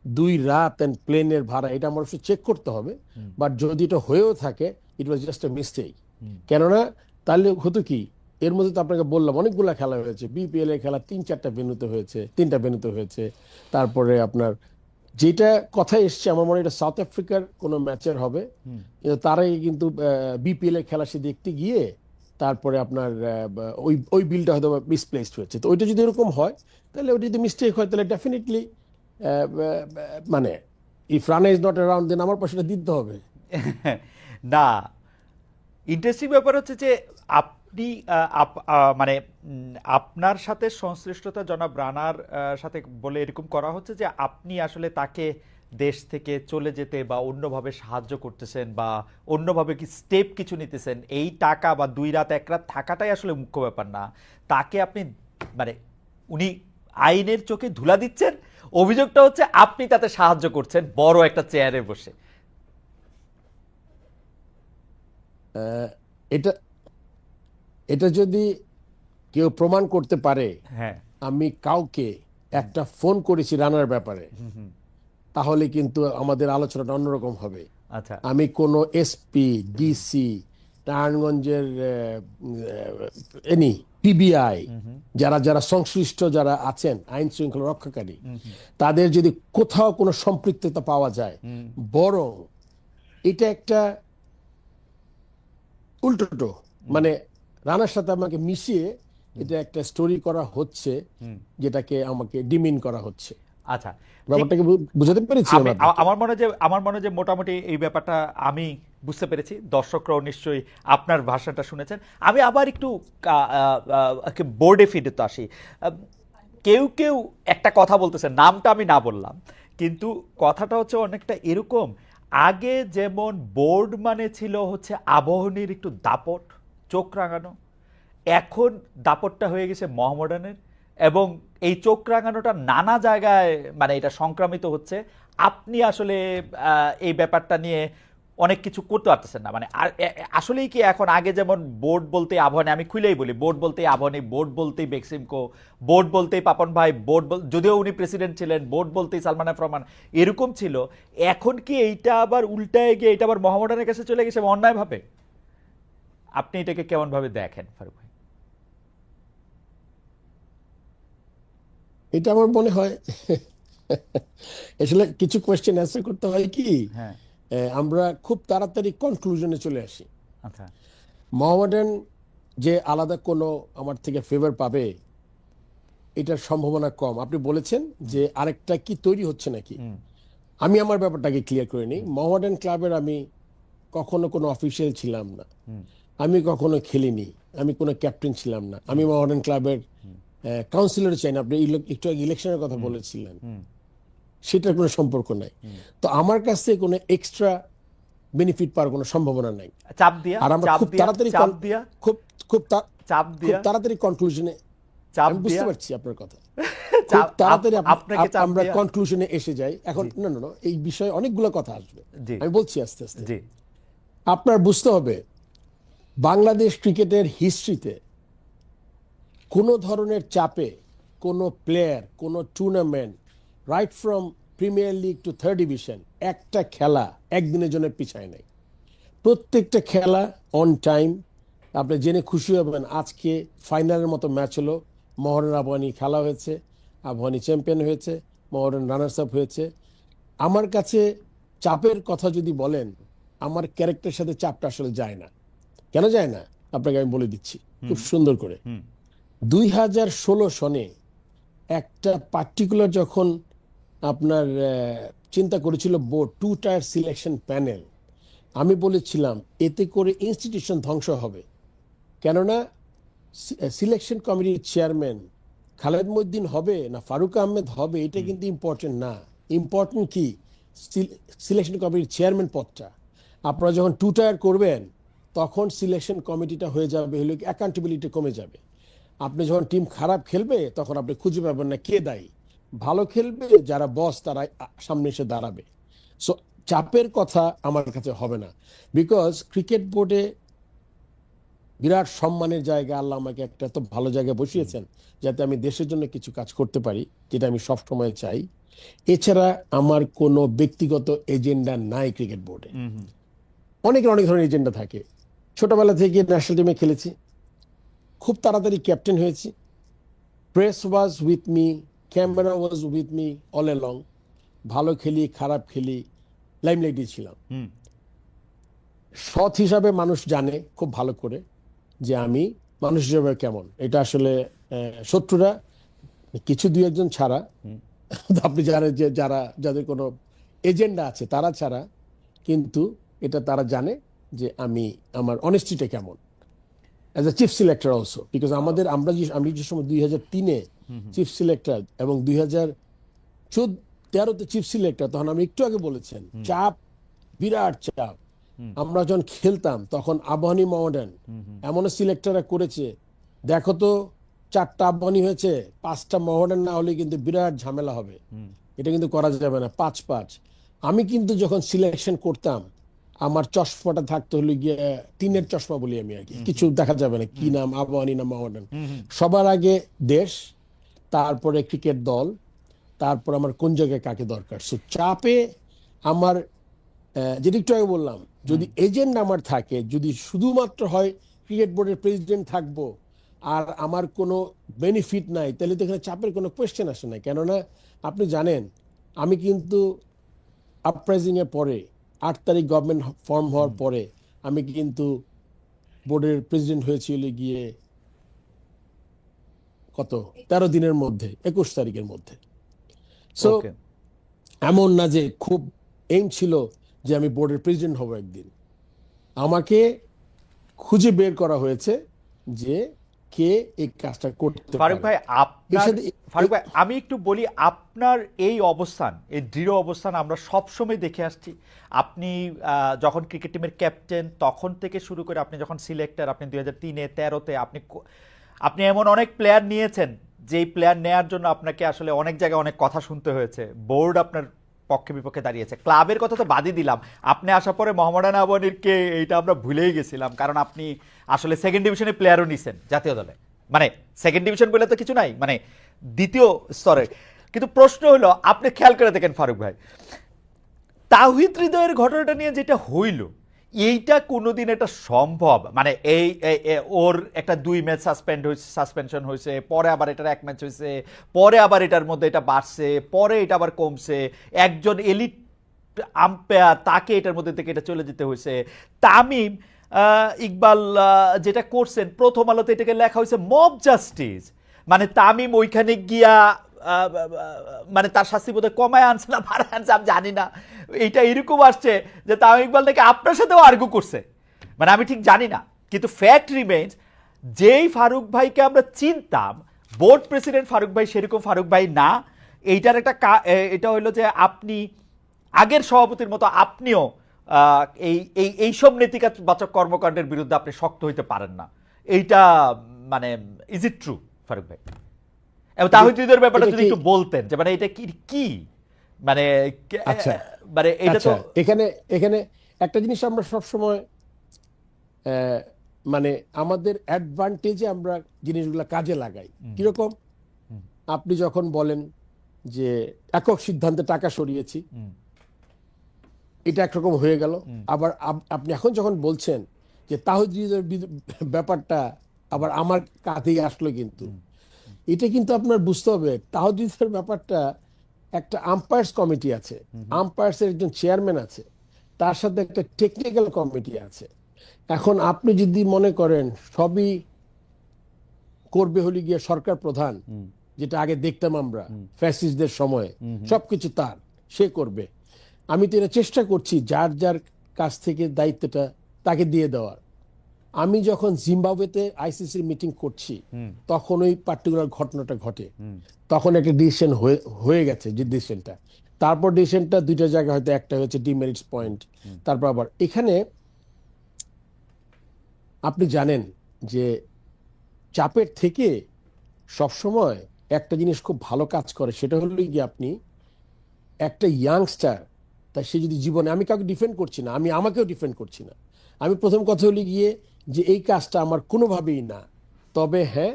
2 রাত অ্যান্ড প্লেনের ভাড়া, এটা আমার অবশ্যই চেক করতে হবে। বাট যদি এটা হয়েও থাকে, ইট ওয়াজ জাস্ট এ মিস্টেক। কেননা তাহলে হতো কি, এর মধ্যে তো আপনাকে বললাম অনেকগুলা খেলা হয়েছে। বিপিএল এর খেলা 3-4টা ভেন্যুতে হয়েছে, 3টা ভেন্যুতে হয়েছে। তারপরে আপনার যেটা কথা এসছে আমার মনে হয় এটা সাউথ আফ্রিকার কোনো ম্যাচের হবে, কিন্তু তারাই কিন্তু বিপিএল এর খেলা সে দেখতে গিয়ে তারপরে আপনার ওই ওই বিলটা হয়তো মিসপ্লেসড হয়েছে। তো ওইটা যদি এরকম হয়, তাহলে ওইটা যদি মিস্টেক হয়, তাহলে ডেফিনেটলি মানে if Rana is not around, then আমার পয়সাটা দিতে হবে। না, ইন্টারেস্টিং ব্যাপার হচ্ছে যে আপনি মানে আপনার সাথে সংশ্লিষ্টতা জনাব রানার সাথে বলে এরকম করা হচ্ছে যে আপনি আসলে তাকে দেশ থেকে চলে যেতে বা অন্যভাবে সাহায্য করতেছেন বা অন্যভাবে কি স্টেপ কিছু নিতেছেন, এই টাকা বা 2 রাত 1 রাত থাকাটাই আসলে মুখ্য ব্যাপার না। তাকে আপনি মানে উনি আইনের চোখে ধুলা দিচ্ছেন, অভিযোগটা হচ্ছে আপনি তাতে সাহায্য করছেন বড় একটা চেয়ারে বসে। আহ, এটা এটা যদি কেউ প্রমাণ করতে পারে হ্যাঁ। আমি কাউকে একটা ফোন করেছি রানার ব্যাপারে, তাহলে কিন্তু আমাদের আলোচনাটা অন্যরকম হবে। আচ্ছা। আমি কোনো এসপি, ডিসি, নারায়ণগঞ্জের এনি পিবিআই, যারা যারা সংশ্লিষ্ট যারা আছেন আইন শৃঙ্খলা রক্ষাকারী, তাদের যদি কোথাও কোনো সম্পৃক্ততা পাওয়া যায়, বরং এটা একটা উল্টো, মানে রানার সাথে আমাকে মিশিয়ে এটা একটা স্টোরি করা হচ্ছে, যেটাকে আমাকে ডিমিন করা হচ্ছে। আচ্ছা, ঠিক। ব্যাপারটাকে বুঝাতে পেরেছি আমি আপনাদেরকে? আমার মনে হয় যে মোটামুটি এই ব্যাপারটা আমি বুঝতে পেরেছি, দর্শকরাও নিশ্চয়ই আপনার ভাষাটা শুনেছেন। আমি আবার একটু বোর্ডে ফিরে তো আসি। কেউ কেউ একটা কথা বলতেছে, নামটা আমি না বললাম, কিন্তু কথাটা হচ্ছে অনেকটা এরকম। আগে যেমন বোর্ড মানে ছিল হচ্ছে আবাহনীর একটু দাপট, চোখ রাঙানো, এখন দাপটটা হয়ে গেছে মোহামেডানের, এবং এই চোখ রাঙানোটা নানা জায়গায় মানে এটা সংক্রামিত হচ্ছে। আপনি আসলে এই ব্যাপারটা নিয়ে অনেক কিছু করতে পারতেছেন না, মানে আসলেই কি এখন আগে যেমন বোর্ড বলতে আবাহনী, আমি খুলেই বলি, বোর্ড বলতেই আবাহনী, বোর্ড বলতেই বেক্সিমকো, বোর্ড বলতেই পাপন ভাই, যদিও উনি প্রেসিডেন্ট ছিলেন, বোর্ড বলতেই সালমান এফ রহমান, এরকম ছিল। এখন কি এইটা আবার উল্টায় গিয়ে এটা আবার মোহামেডানের কাছে চলে গেছে অন্যায়ভাবে? আপনি এটাকে কেমন ভাবে দেখেন ফারুক ভাই? এটা আমার মনে হয় আসলে কিছু কোয়েশ্চেন অ্যান্সার করতে হয় কি, হ্যাঁ। আমরা খুব তাড়াতাড়ি কনক্লুশনে চলে আসি। আচ্ছা। মোহামেডান যে আলাদা কোনো আমার থেকে ফেভার পাবে, এটার সম্ভাবনা কম। আপনি বলেছেন যে আরেকটা কি তৈরি হচ্ছে নাকি। আমি আমার ব্যাপারটাকে ক্লিয়ার করে নিই। মোহামেডান ক্লাবের আমি কখনো কোনো অফিসিয়াল ছিলাম না, আমি কখনো খেলিনি, আমি কোনো ক্যাপ্টেন ছিলাম না, আমি মোহামেডান ক্লাবের কাউন্সিলর চাই না। আপনি একটু আগে ইলেকশনের কথা বলেছিলেন, সেটার কোনো সম্পর্ক নাই। তো আমার কাছ থেকে কোনো এক্সট্রা বেনিফিট পাওয়ার কোনো সম্ভাবনা নাই। চাপ দিয়া, আর আমরা চাপ খুব দিয়া, তাড়াতাড়ি চাপ দিয়া, খুব খুব চাপ খুব দিয়া, তাড়াতাড়ি কনক্লুশনে, চাপ আমি বুঝতে দিয়া, পারছি আপনার কথা, খুব তাড়াতাড়ি আপনাকে চাপ আমরা দিয়া। কনক্লুশনে এসে যাই। এখন না না না, এই বিষয়ে অনেকগুলো কথা আসবে, জি। আমি বলছি আস্তে আস্তে। জি। আপনার বুঝতে হবে বাংলাদেশ ক্রিকেটের হিস্ট্রিতে কোনো ধরনের চাপে কোনো প্লেয়ার, কোনো tournament, right from premier league to third division, একটা খেলা একদিনের জন্য পিছায় নাই। প্রত্যেকটা খেলা অন টাইম। আপনি জেনে খুশি হবেন, আজকে ফাইনালের মতো ম্যাচ হলো, মোহন আবাহনী খেলা হয়েছে, আবাহনী চ্যাম্পিয়ন হয়েছে, মোহন রানার্স আপ হয়েছে। আমার কাছে চাপের কথা যদি বলেন, আমার ক্যারেক্টারের সাথে চাপটা আসলে যায় না। কেন যায় না আপনাকে আমি বলে দিচ্ছি খুব সুন্দর করে। 2016 সনে একটা পার্টিকুলার যখন আপনার চিন্তা করেছিল বোর্ড, 2 টায়ার সিলেকশন প্যানেল, আমি বলেছিলাম এতে করে ইনস্টিটিউশন ধ্বংস হবে। কেননা সিলেকশন কমিটির চেয়ারম্যান খালেদ মহিউদ্দিন হবে না ফারুক আহমেদ হবে, এটা কিন্তু ইম্পর্টেন্ট না। ইম্পর্টেন্ট কি, সিলেকশন কমিটির চেয়ারম্যান পদটা। আপনারা যখন 2 টায়ার করবেন, তখন সিলেকশন কমিটিটা হয়ে যাবে হলো অ্যাকাউন্টেবিলিটি কমে যাবে। আপনি যখন টিম খারাপ খেলবে, তখন আপনি খুঁজে পাবেন না কে দায়ী। ভালো খেলবে যারা বস, তারা সামনে এসে দাঁড়াবে। সো চাপের কথা আমার কাছে হবে না, বিকজ ক্রিকেট বোর্ডে বিরাট সম্মানের জায়গা, আল্লাহ আমাকে একটা এত ভালো জায়গায় বসিয়েছেন যাতে আমি দেশের জন্য কিছু কাজ করতে পারি, যেটা আমি সব সময় চাই। এছাড়া আমার কোনো ব্যক্তিগত এজেন্ডা নাই ক্রিকেট বোর্ডে। অনেকের অনেক ধরনের এজেন্ডা থাকে। ছোটবেলা থেকে ন্যাশনাল টিমে খেলেছি, খুব তাড়াতাড়ি ক্যাপ্টেন হয়েছি, press was with me, camera was with me all along. ভালো খেলি খারাপ খেলি লাইমলাইটে ছিলাম। হুম। সৎ হিসাবে মানুষ জানে খুব ভালো করে যে আমি মানুষ হিসাবে কেমন। এটা আসলে শত্রুরা কিছু দুই একজন ছাড়া, হুম। আপনি জানেন যে যাদের কোনো এজেন্ডা আছে তারা ছাড়া কিন্তু এটা তারা জানে যে আমার অনেস্টিটা কেমন as a chief selector also, because আমি যে সময় 2003-এ চিফ সিলেক্টর এবং 2013-তে চিফ সিলেক্টর, তখন আমি একটু আগে বলেছেন চাপ, বিরাট চাপ। আমরা যখন খেলতাম তখন আবাহনী মডার্ন এমন সিলেক্টররা করেছে, দেখো তো 4টা আবাহনী হয়েছে, 5টা মডার্ন না হলে কিন্তু বিরাট ঝামেলা হবে, এটা কিন্তু করা যাবে না 5-5। আমি কিন্তু যখন সিলেকশন করতাম আমার চশমাটা থাকতে হলে গিয়ে টিনের চশমা বলি আমি আর কি, কিছু দেখা যাবে না কি নাম আবাহনী না মডার্ন। সবার আগে দেশ, তারপরে ক্রিকেট দল, তারপর আমার কোন জায়গায় কাকে দরকার। সো চাপে আমার যেটা একটু আগে বললাম, যদি এজেন্ট আমার থাকে, যদি শুধুমাত্র হয় ক্রিকেট বোর্ডের প্রেসিডেন্ট থাকবো আর আমার কোনো বেনিফিট নাই, তাহলে তো এখানে চাপের কোনো কোয়েশ্চেন আসে না। কেননা আপনি জানেন আমি কিন্তু আপরাইজিং এর পরে 8 তারিখ গভর্নমেন্ট ফর্ম হওয়ার পরে আমি কিন্তু বোর্ডের প্রেসিডেন্ট হয়েছিল গিয়ে কত 13 দিনের মধ্যে, 21 তারিখের মধ্যে। So okay. এমন না যে খুব এইম ছিল যে আমি বোর্ডের প্রেসিডেন্ট হব একদিন। আমাকে খুঁজে বের করা হয়েছে যে কে এই কাজটা করতে ফারুক পারে। ভাই এর আপনার, সাথে ফারুক ভাই আমি একটু বলি, আপনার এই অবস্থান, এই দৃঢ় অবস্থান আমরা সবসময় দেখে আসছি। আপনি যখন ক্রিকেট টিমের ক্যাপ্টেন তখন থেকে শুরু করে আপনি যখন সিলেক্টর, আপনি 2003-এ 13-তে আপনি এমন অনেক প্লেয়ার নিয়েছেন যেই প্লেয়ার নেয়ার জন্য আপনাকে আসলে অনেক জায়গায় অনেক কথা শুনতে হয়েছে, বোর্ড আপনার পক্ষে বিপক্ষে দাঁড়িয়েছে। ক্লাবের কথা তো বাদই দিলাম, আপনি আসার পরে মোহামেডান আবাহনীর কে এইটা আমরা ভুলেই গেছিলাম, কারণ আপনি আসলে সেকেন্ড ডিভিশনে প্লেয়ারও নিছেন জাতীয় দলে, মানে সেকেন্ড ডিভিশন বলে তো কিছু নাই, মানে দ্বিতীয় স্তরে। কিন্তু প্রশ্ন হলো, আপনি খেয়াল করে দেখেন ফারুক ভাই, তাওহিদ হৃদয়ের ঘটনাটা নিয়ে যেটা হইল, এইটা কোনোদিন এটা সম্ভব, মানে ওর একটা 2 ম্যাচ সাসপেনশন হয়েছে, পরে আবার এটার 1 ম্যাচ হয়েছে, পরে আবার এটার মধ্যে এটা বাড়ছে, পরে এটা আবার কমছে, একজন এলিট আম্পায়ার তাকে এটার মধ্যে থেকে এটা চলে যেতে হয়েছে। তামিম ইকবাল যেটা করছেন, প্রথম আলোতে এটাকে লেখা হয়েছে মব জাস্টিস, মানে তামিম ওইখানে গিয়া মানে তার শাস্তি বোধহয় কমায় আনছে না বাড়ায় আনছে আমি জানি না, এইটা এরকম আসছে যে তামিম ইকবাল নাকি আপনার সাথেও আর্গু করছে, মানে আমি ঠিক জানি না। কিন্তু ফ্যাক্ট রিমেইনস, যেই ফারুক ভাইকে আমরা চিনতাম বোর্ড প্রেসিডেন্ট ফারুক ভাই সেরকম ফারুক ভাই না। এইটার একটা এটা হলো যে আপনি আগের সভাপতির মতো আপনিও এইসব নেতিবাচক কর্মকাণ্ডের বিরুদ্ধে আপনি শক্ত হইতে পারেন না, এইটা মানে ইজ ইট ট্রু ফারুক ভাই? এবং তাহিদের ব্যাপারটা যদি একটু বলতেন যে মানে এটা কি কি মানে আচ্ছা মানে এটা তো এখানে এখানে একটা জিনিস আমরা সবসময় মানে আমাদের অ্যাডভান্টেজে আমরা জিনিসগুলো কাজে লাগাই। কিরকম? আপনি যখন বলেন যে একক সিদ্ধান্তে টাকা সরিয়েছি, এটা একরকম হয়ে গেল। আবার আপনি এখন যখন বলছেন যে তাহিদের ব্যাপারটা আবার আমার কাঁধেই আসলো, কিন্তু এটা কিন্তু আপনার বুঝতে হবে তাহিদের ব্যাপারটা একটা আম্পায়ার্স কমিটি আছে, আম্পায়ার্সের একজন চেয়ারম্যান আছে, তার সাথে একটা টেকনিক্যাল কমিটি আছে। এখন আপনি যদি মনে করেন সবই করবে হলে গিয়ে সরকার প্রধান, যেটা আগে দেখতাম আমরা ফ্যাসিস্টদের সময়, সবকিছু সে করবে। আমি তো এটা চেষ্টা করছি যার যার কাছ থেকে দায়িত্বটা তাকে দিয়ে দেওয়ার। আমি যখন জিম্বাবুয়েতে আইসিসির মিটিং করছি তখন ওই পার্টিকুলার ঘটনাটা ঘটে, তখন একটা ডিসিশন হয়ে গেছে, যে ডিসিশনটা, তারপর ডিসিশনটা 2টা জায়গায় হয়তো একটা হচ্ছে ডিমেরিটস পয়েন্ট। তারপর আবার এখানে আপনি জানেন যে চাপের থেকে সবসময় একটা জিনিস খুব ভালো কাজ করে, সেটা হলো গিয়ে আপনি একটা ইয়াংস্টার, তাই সে যদি জীবনে, আমি কাউকে ডিফেন্ড করছি না, আমি আমাকেও ডিফেন্ড করছি না, আমি প্রথম কথা হলো গিয়ে যে এই কাজটা আমার কোনোভাবেই না। তবে হ্যাঁ,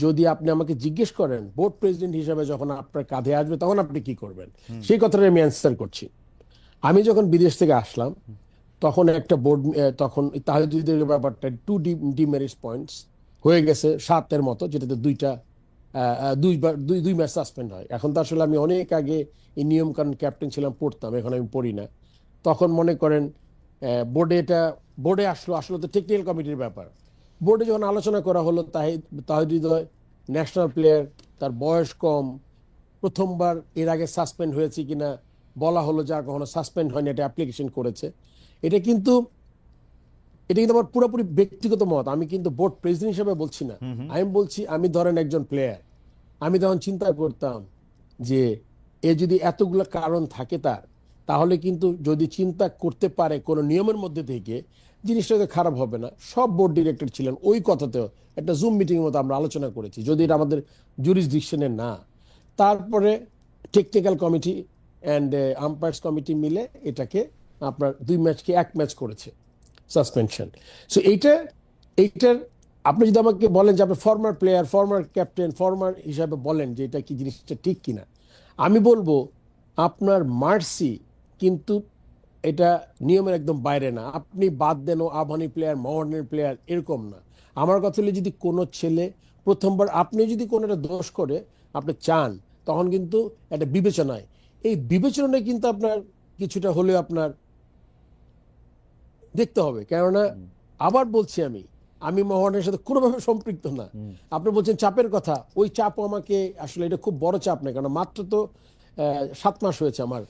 যদি আপনি আমাকে জিজ্ঞেস করেন বোর্ড প্রেসিডেন্ট হিসেবে যখন আপনার কাঁধে আসবে তখন আপনি কি করবেন, সেই কথাটা আমি অ্যান্সার করছি। আমি যখন বিদেশ থেকে আসলাম তখন একটা বোর্ড, তখন তাহিদের ব্যাপারটা 2 ডিমেরিটস পয়েন্টস হয়ে গেছে 7-এর মতো, যেটাতে 2টা দুই ম্যাচ সাসপেন্ড হয়। এখন তো আসলে আমি অনেক আগে এই নিয়ম কানুন ক্যাপ্টেন ছিলাম, পড়তাম, এখন আমি পড়ি না। তখন মনে করেন বোর্ডে আসলো, আসলে তো টেকনিক্যাল কমিটির ব্যাপার। বোর্ডে যখন আলোচনা করা হলো, তাহিদ হৃদয় ন্যাশনাল প্লেয়ার, তার বয়স কম, প্রথমবার এর আগে সাসপেন্ড হয়েছে কিনা বলা হলো, যার কখনো সাসপেন্ড হয়নি, এটা অ্যাপ্লিকেশন করেছে। এটা কিন্তু এটা কিন্তু আমার পুরোপুরি ব্যক্তিগত মত, আমি কিন্তু বোর্ড প্রেসিডেন্ট হিসেবে বলছি না। আমি বলছি, আমি ধরেন একজন প্লেয়ার, আমি তখন চিন্তা করতাম যে এ যদি এতগুলো কারণ থাকে তাহলে কিন্তু যদি চিন্তা করতে পারে কোনো নিয়মের মধ্যে থেকে, জিনিসটা তো খারাপ হবে না। সব বোর্ড ডিরেক্টর ছিলেন, ওই কথাতেও একটা জুম মিটিং এর মতো আমরা আলোচনা করেছি, যদি এটা আমাদের জুরিসডিকশনে না। তারপরে technical committee and umpires committee মিলে এটাকে আপনার 2 ম্যাচকে 1 ম্যাচ করেছে সাসপেনশন। সো এইটার আপনি যদি আমাকে বলেন যে আপনি former player, former captain, former হিসাবে বলেন যে এটা কি জিনিসটা ঠিক কিনা, আমি বলবো আপনার মার্সি কিন্তু এটা নিয়মের একদম বাইরে না। আপনি বাদ দেন ও আবাহনী প্লেয়ার, মোহনের প্লেয়ার, এরকম না। আমার কথা হলে, যদি কোনো ছেলে প্রথমবার, আপনি যদি কোনো একটা দোষ করে আপনি চান, তখন কিন্তু একটা বিবেচনায়, এই বিবেচনায় কিন্তু আপনার কিছুটা হলেও আপনার দেখতে হবে। কেননা আবার বলছি, আমি মোহনের সাথে কোনোভাবে সম্পৃক্ত না। আপনি বলছেন চাপের কথা, ওই চাপও আমাকে আসলে, এটা খুব বড় চাপ নেই, কারণ মাত্র তো 7 মাস হয়েছে আমার।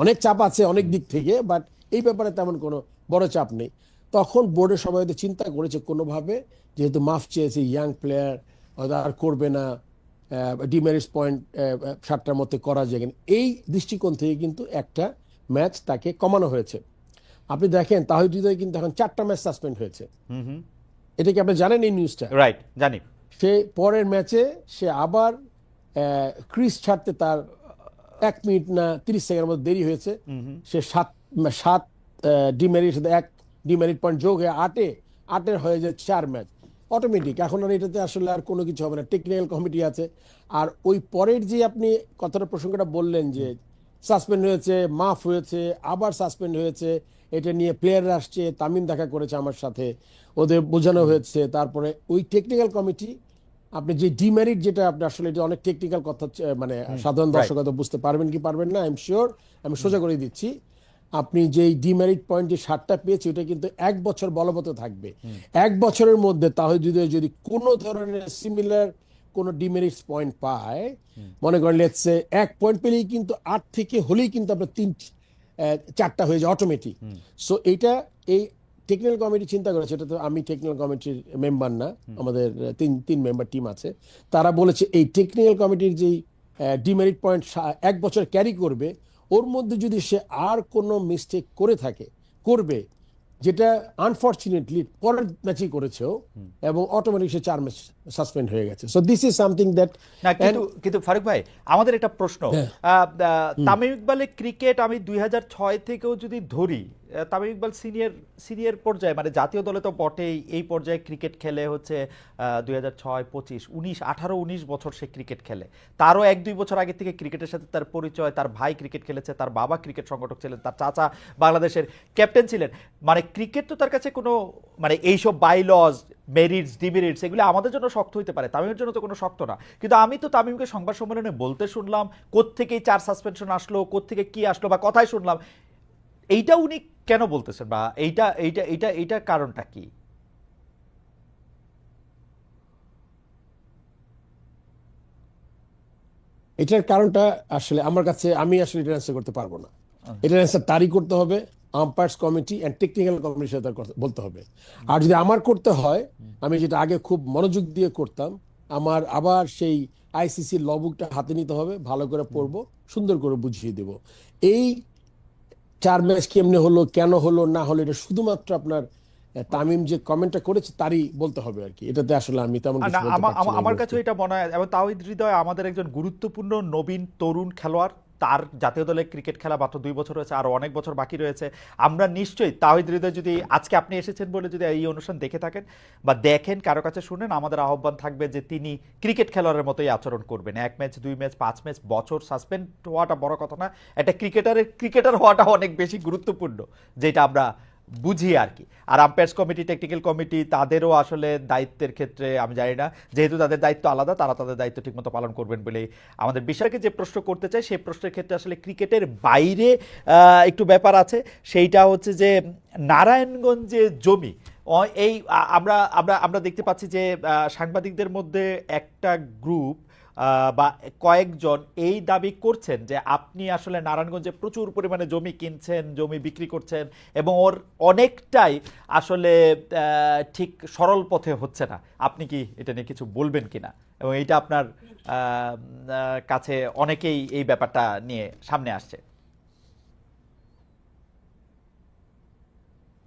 অনেক চাপ আছে অনেক দিক থেকে, বাট এই ব্যাপারে তেমন কোনো বড় চাপ নেই। তখন বোর্ডের সবাই হয়তো চিন্তা করেছে কোনোভাবে, যেহেতু মাফ চেয়েছে, ইয়াং প্লেয়ার আর করবে না, ডিমেরিটস পয়েন্ট 7টার মধ্যে করা যায় কিনা, এই দৃষ্টিকোণ থেকে কিন্তু একটা ম্যাচ তাকে কমানো হয়েছে। আপনি দেখেন তাহিদ হৃদয় কিন্তু এখন 4টা ম্যাচ সাসপেন্ড হয়েছে। এটা কি আপনি জানেন এই নিউজটা? রাইট, জানি। সে পরের ম্যাচে সে আবার ক্রিজ ছাড়তে তার 1 মিনিট না 30 সেকেন্ডের মধ্যে দেরি হয়েছে। সে সাত ডিমেরিট, 1 ডিমেরিট পয়েন্ট যোগ হয়ে 8-8 হয়ে যায় 4 ম্যাচ অটোমেটিক। এখন আর এটাতে আসলে আর কোনো কিছু হবে না, টেকনিক্যাল কমিটি আছে। আর ওই পরের যে আপনি কথাটা, প্রসঙ্গটা বললেন যে সাসপেন্ড হয়েছে, মাফ হয়েছে, আবার সাসপেন্ড হয়েছে, এটা নিয়ে প্লেয়াররা আসছে, তামিম দেখা করেছে আমার সাথে, ওদের বোঝানো হয়েছে। তারপরে ওই টেকনিক্যাল কমিটি, আপনি যে ডিমেরিট, যেটা আপনি আসলে এটা অনেক টেকনিক্যাল কথা, মানে সাধারণ দর্শক হয়তো বুঝতে পারবেন কি পারবেন না, আই এম শিওর, আমি সোজা করে দিচ্ছি। আপনি যে ডিমেরিট পয়েন্ট যে 7টা পেয়েছে, ওটা কিন্তু 1 বছর বলবৎ থাকবে। 1 বছরের মধ্যে তাহলে যদি কোনো ধরনের সিমিলার কোনো ডিমেরিটস পয়েন্ট পায়, মনে করেন লেটস সে 1 পয়েন্ট পেলেই কিন্তু 8 থেকে হলেই কিন্তু আপনার 4টা হয়ে যায় অটোমেটিক। সো এইটা এই টেকনিক্যাল কমিটি চিন্তা করেছে। এটা তো আমি টেকনিক্যাল কমিটির মেম্বার না, আমাদের 3 মেম্বার টিম আছে। তারা বলেছে এই টেকনিক্যাল কমিটির যেই ডিমেরিট পয়েন্ট 1 বছর ক্যারি করবে, ওর মধ্যে যদি সে আর কোনো মিস্টেক করে থাকে, করবে, যেটা আনফরচুনেটলি পরের ম্যাচেই করেছেও, এবং অটোমেটিক সে 4 ম্যাচ সাসপেন্ড হয়ে গেছে। So this is something that. না, কিন্তু ফারুক ভাই, আমাদের একটা প্রশ্ন, তামিম ইকবালের ক্রিকেট আমি 2006 থেকেও যদি ধরি, তামিম ইকবাল সিনিয়র পর্যায়ে, মানে জাতীয় দলে তো বটেই, এই পর্যায়ে ক্রিকেট খেলে হচ্ছে 2006, 25, 19, 18, 19 বছর সে ক্রিকেট খেলে। তারও 1-2 বছর আগে থেকে ক্রিকেটের সাথে তার পরিচয়। তার ভাই ক্রিকেট খেলেছে, তার বাবা ক্রিকেট সংগঠক ছিলেন, তার চাচা বাংলাদেশের ক্যাপ্টেন ছিলেন। মানে ক্রিকেট তো তার কাছে কোনো, মানে এইসব বাইলজ, মেরিটস, ডিমেরিটস, এগুলো আমাদের জন্য শক্ত হইতে পারে, তামিমের জন্য তো কোনো শক্ত না। কিন্তু আমি তো তামিমকে সংবাদ সম্মেলনে বলতে শুনলাম, কোত্থেকে 4 সাসপেনশন আসলো, কোত্থেকে কি আসলো, বা কথাই শুনলাম, এইটা উনি কেন বলতেছেন, বা এইটার কারণটা কি? এটার কারণটা আসলে আমার কাছে, আমি আসলে এটা অ্যান্সার করতে পারবো না। এটার অ্যান্সার তারই করতে হবে, আম্পায়ার্স কমিটি অ্যান্ড টেকনিক্যাল কমিটির সাথে বলতে হবে। আর যদি আমার করতে হয়, আমি যেটা আগে খুব মনোযোগ দিয়ে করতাম, আমার আবার সেই আইসিসি ল বুকটা হাতে নিতে হবে, ভালো করে পড়বো, সুন্দর করে বুঝিয়ে দেব এই 4 ম্যাচ কেমনে হলো, কেন হলো না হলো, এটা শুধুমাত্র আপনার তামিম যে কমেন্টটা করেছে তারই বলতে হবে আর কি। এটাতে আসলে আমি তেমন কিছু বলতে পারছি না। আমার কাছে এটা মনে হয়, এবং তাওহিদ হৃদয় আমাদের একজন গুরুত্বপূর্ণ নবীন তরুণ খেলোয়াড়। তার জাতীয় দলে ক্রিকেট খেলা মাত্র 2 বছর হয়েছে, আরো অনেক বছর বাকি রয়েছে। আমরা নিশ্চয়ই তাওহিদ হৃদয়, যদি আজকে আপনি এসেছেন বলে যদি এই অনুষ্ঠান দেখে থাকেন বা দেখেন, কারো কাছে শুনেন, আমাদের আহ্বান থাকবে যে তিনি ক্রিকেট খেলোয়াড়ের মতোই আচরণ করবেন। 1 ম্যাচ, 2 ম্যাচ, 5 ম্যাচ, বছর সাসপেন্ড হওয়াটা বড় কথা না, একটা ক্রিকেটার হওয়াটা অনেক বেশি গুরুত্বপূর্ণ, যেটা আমরা বুঝি আর কি। আর আম্পায়ার্স কমিটি, টেকনিক্যাল কমিটি, তাদেরও আসলে দায়িত্বের ক্ষেত্রে আমি জানি না, যেহেতু তাদের দায়িত্ব আলাদা, তারা তাদের দায়িত্ব ঠিকমতো পালন করবেন বলেই আমাদের বিষয়কে যে প্রশ্ন করতে চাই, সেই প্রশ্নের ক্ষেত্রে আসলে ক্রিকেটের বাইরে একটু ব্যাপার আছে। সেইটা হচ্ছে যে নারায়ণগঞ্জে জমি, এই আমরা আমরা আমরা দেখতে পাচ্ছি যে সাংবাদিকদের মধ্যে একটা গ্রুপ বা কয়েকজন এই দাবি করছেন যে আপনি আসলে নারায়ণগঞ্জে প্রচুর পরিমাণে জমি কিনছেন, জমি বিক্রি করছেন, এবং ওর অনেকটাই আসলে ঠিক সরল পথে হচ্ছে না। আপনি কি এটা নিয়ে কিছু বলবেন কিনা, এবং এইটা আপনার কাছে অনেকেই এই ব্যাপারটা নিয়ে সামনে আসছে?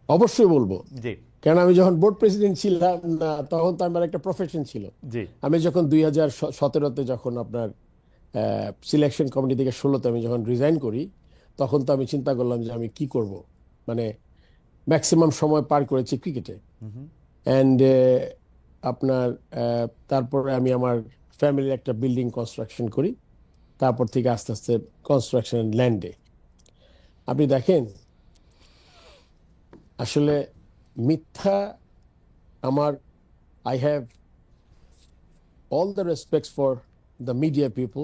অবশ্যই বলবো। জি কারণ আমি যখন বোর্ড প্রেসিডেন্ট ছিলাম না, তখন তো আমার একটা প্রফেশন ছিল। জি আমি যখন 2017-তে যখন আপনার সিলেকশন কমিটি থেকে 16-তে আমি যখন রিজাইন করি, তখন তো আমি চিন্তা করলাম যে আমি কি করব। মানে ম্যাক্সিমাম সময় পার করেছি ক্রিকেটে। অ্যান্ড আপনার তারপরে আমি আমার ফ্যামিলির একটা বিল্ডিং কনস্ট্রাকশন করি। তারপর থেকে আস্তে আস্তে কনস্ট্রাকশন ল্যান্ডে। আপনি দেখেন, আসলে মিথ্যা আমার, I have all the respects for the media people.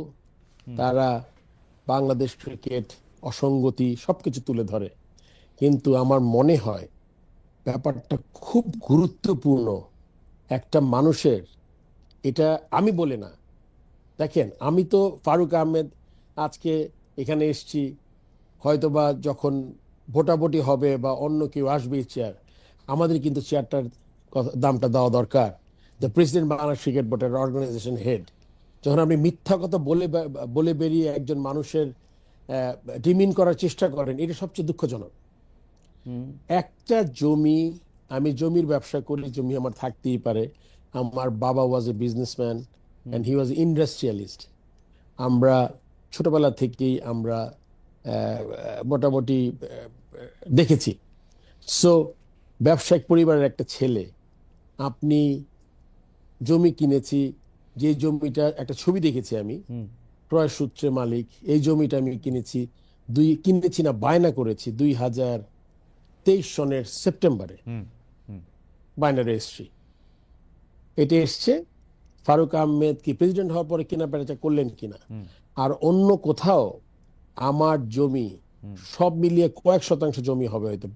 তারা বাংলাদেশ ক্রিকেট অসঙ্গতি সবকিছু তুলে ধরে, কিন্তু আমার মনে হয় ব্যাপারটা খুব গুরুত্বপূর্ণ একটা মানুষের। এটা আমি বলে না। দেখেন, আমি তো ফারুক আহমেদ আজকে এখানে এসছি, হয়তোবা যখন ভোটাভুটি হবে বা অন্য কেউ আসবে চেয়ার, আমাদের কিন্তু চেয়ারটার দামটা দেওয়া দরকার। দ্য প্রেসিডেন্ট বাংলাদেশ ক্রিকেট বোর্ডের অর্গানাইজেশন হেড, যখন আপনি মিথ্যা কথা বলে বেরিয়ে একজন মানুষের ডিমিন করার চেষ্টা করেন, এটা সবচেয়ে দুঃখজনক। একটা জমি, আমি জমির ব্যবসা করি, জমি আমার থাকতেই পারে। আমার বাবা was a businessman and he was industrialist. আমরা ছোটবেলা থেকেই আমরা মোটামুটি দেখেছি। সো ব্যবসায়িক পরিবারের একটা ছেলে, আপনি জমি কিনেছি, যে জমিটা একটা ছবি দেখেছি আমি, ক্রয় সূত্রে মালিক। এই জমিটা আমি কিনেছি না, বায়না করেছি 2023 সনের সেপ্টেম্বরে। বায়না রেজিস্ট্রি এটা এসছে। ফারুক আহমেদ কি প্রেসিডেন্ট হওয়ার পরে কিনা বেচা করলেন কিনা, আর অন্য কোথাও আমার জমি সব মিলিয়ে কয়েক শতাংশ জমি হবে হয়তো,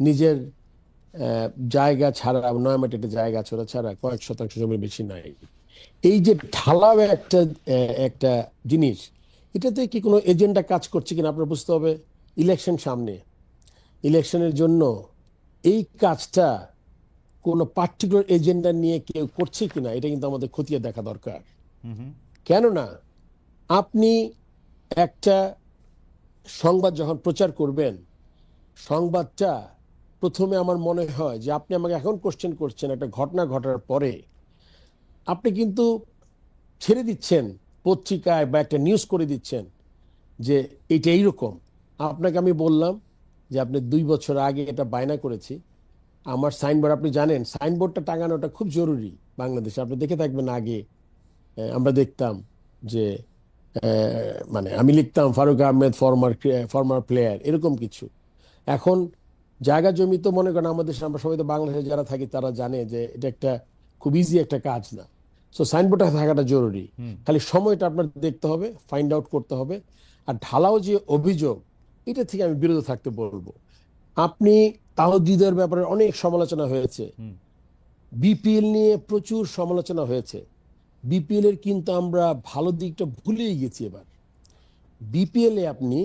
নিজের জায়গা ছাড়া, নয়ামাটিতে জায়গা ছাড়া কয়েক শতাংশ জমি বেশি নাই। এই যে ঢালাও একটা একটা জিনিস, এটাতে কি কোনো এজেন্ডা কাজ করছে কিনা আপনার বুঝতে হবে। ইলেকশন সামনে, ইলেকশনের জন্য এই কাজটা কোনো পার্টিকুলার এজেন্ডা নিয়ে কেউ করছে কিনা, এটা কিন্তু আমাদের খতিয়ে দেখা দরকার। কেননা আপনি একটা সংবাদ যখন প্রচার করবেন, সংবাদটা প্রথমে আমার মনে হয় যে আপনি আমাকে এখন কোশ্চেন করছেন একটা ঘটনা ঘটার পরে, আপনি কিন্তু ছেড়ে দিচ্ছেন পত্রিকায় বা একটা নিউজ করে দিচ্ছেন যে এটা এইরকম। আপনাকে আমি বললাম যে আপনি 2 বছর আগে এটা বায়না করেছি। আমার সাইনবোর্ড, আপনি জানেন সাইনবোর্ডটা টাঙানোটা খুব জরুরি বাংলাদেশে। আপনি দেখে থাকবেন আগে আমরা দেখতাম যে মানে আমি লিখতাম ফারুক আহমেদ ফরমার প্লেয়ার, এরকম কিছু। এখন জায়গা জমি তো মনে করেন আমাদের দেশে, আমরা সবাই তো বাংলাদেশে যারা থাকি তারা জানে যে এটা একটা খুব ইজি একটা কাজ না। সো সাইনবোর্ডটা থাকাটা জরুরি, খালি সময়টা আপনার দেখতে হবে, ফাইন্ড আউট করতে হবে। আর ঢালাও যে অভিযোগ, এটা থেকে আমি বিরত থাকতে বলবো। আপনি তাওহীদের ব্যাপারে অনেক সমালোচনা হয়েছে, বিপিএল নিয়ে প্রচুর সমালোচনা হয়েছে। বিপিএল এর কিন্তু আমরা ভালো দিকটা ভুলেই গেছি এবার। বিপিএল এ আপনি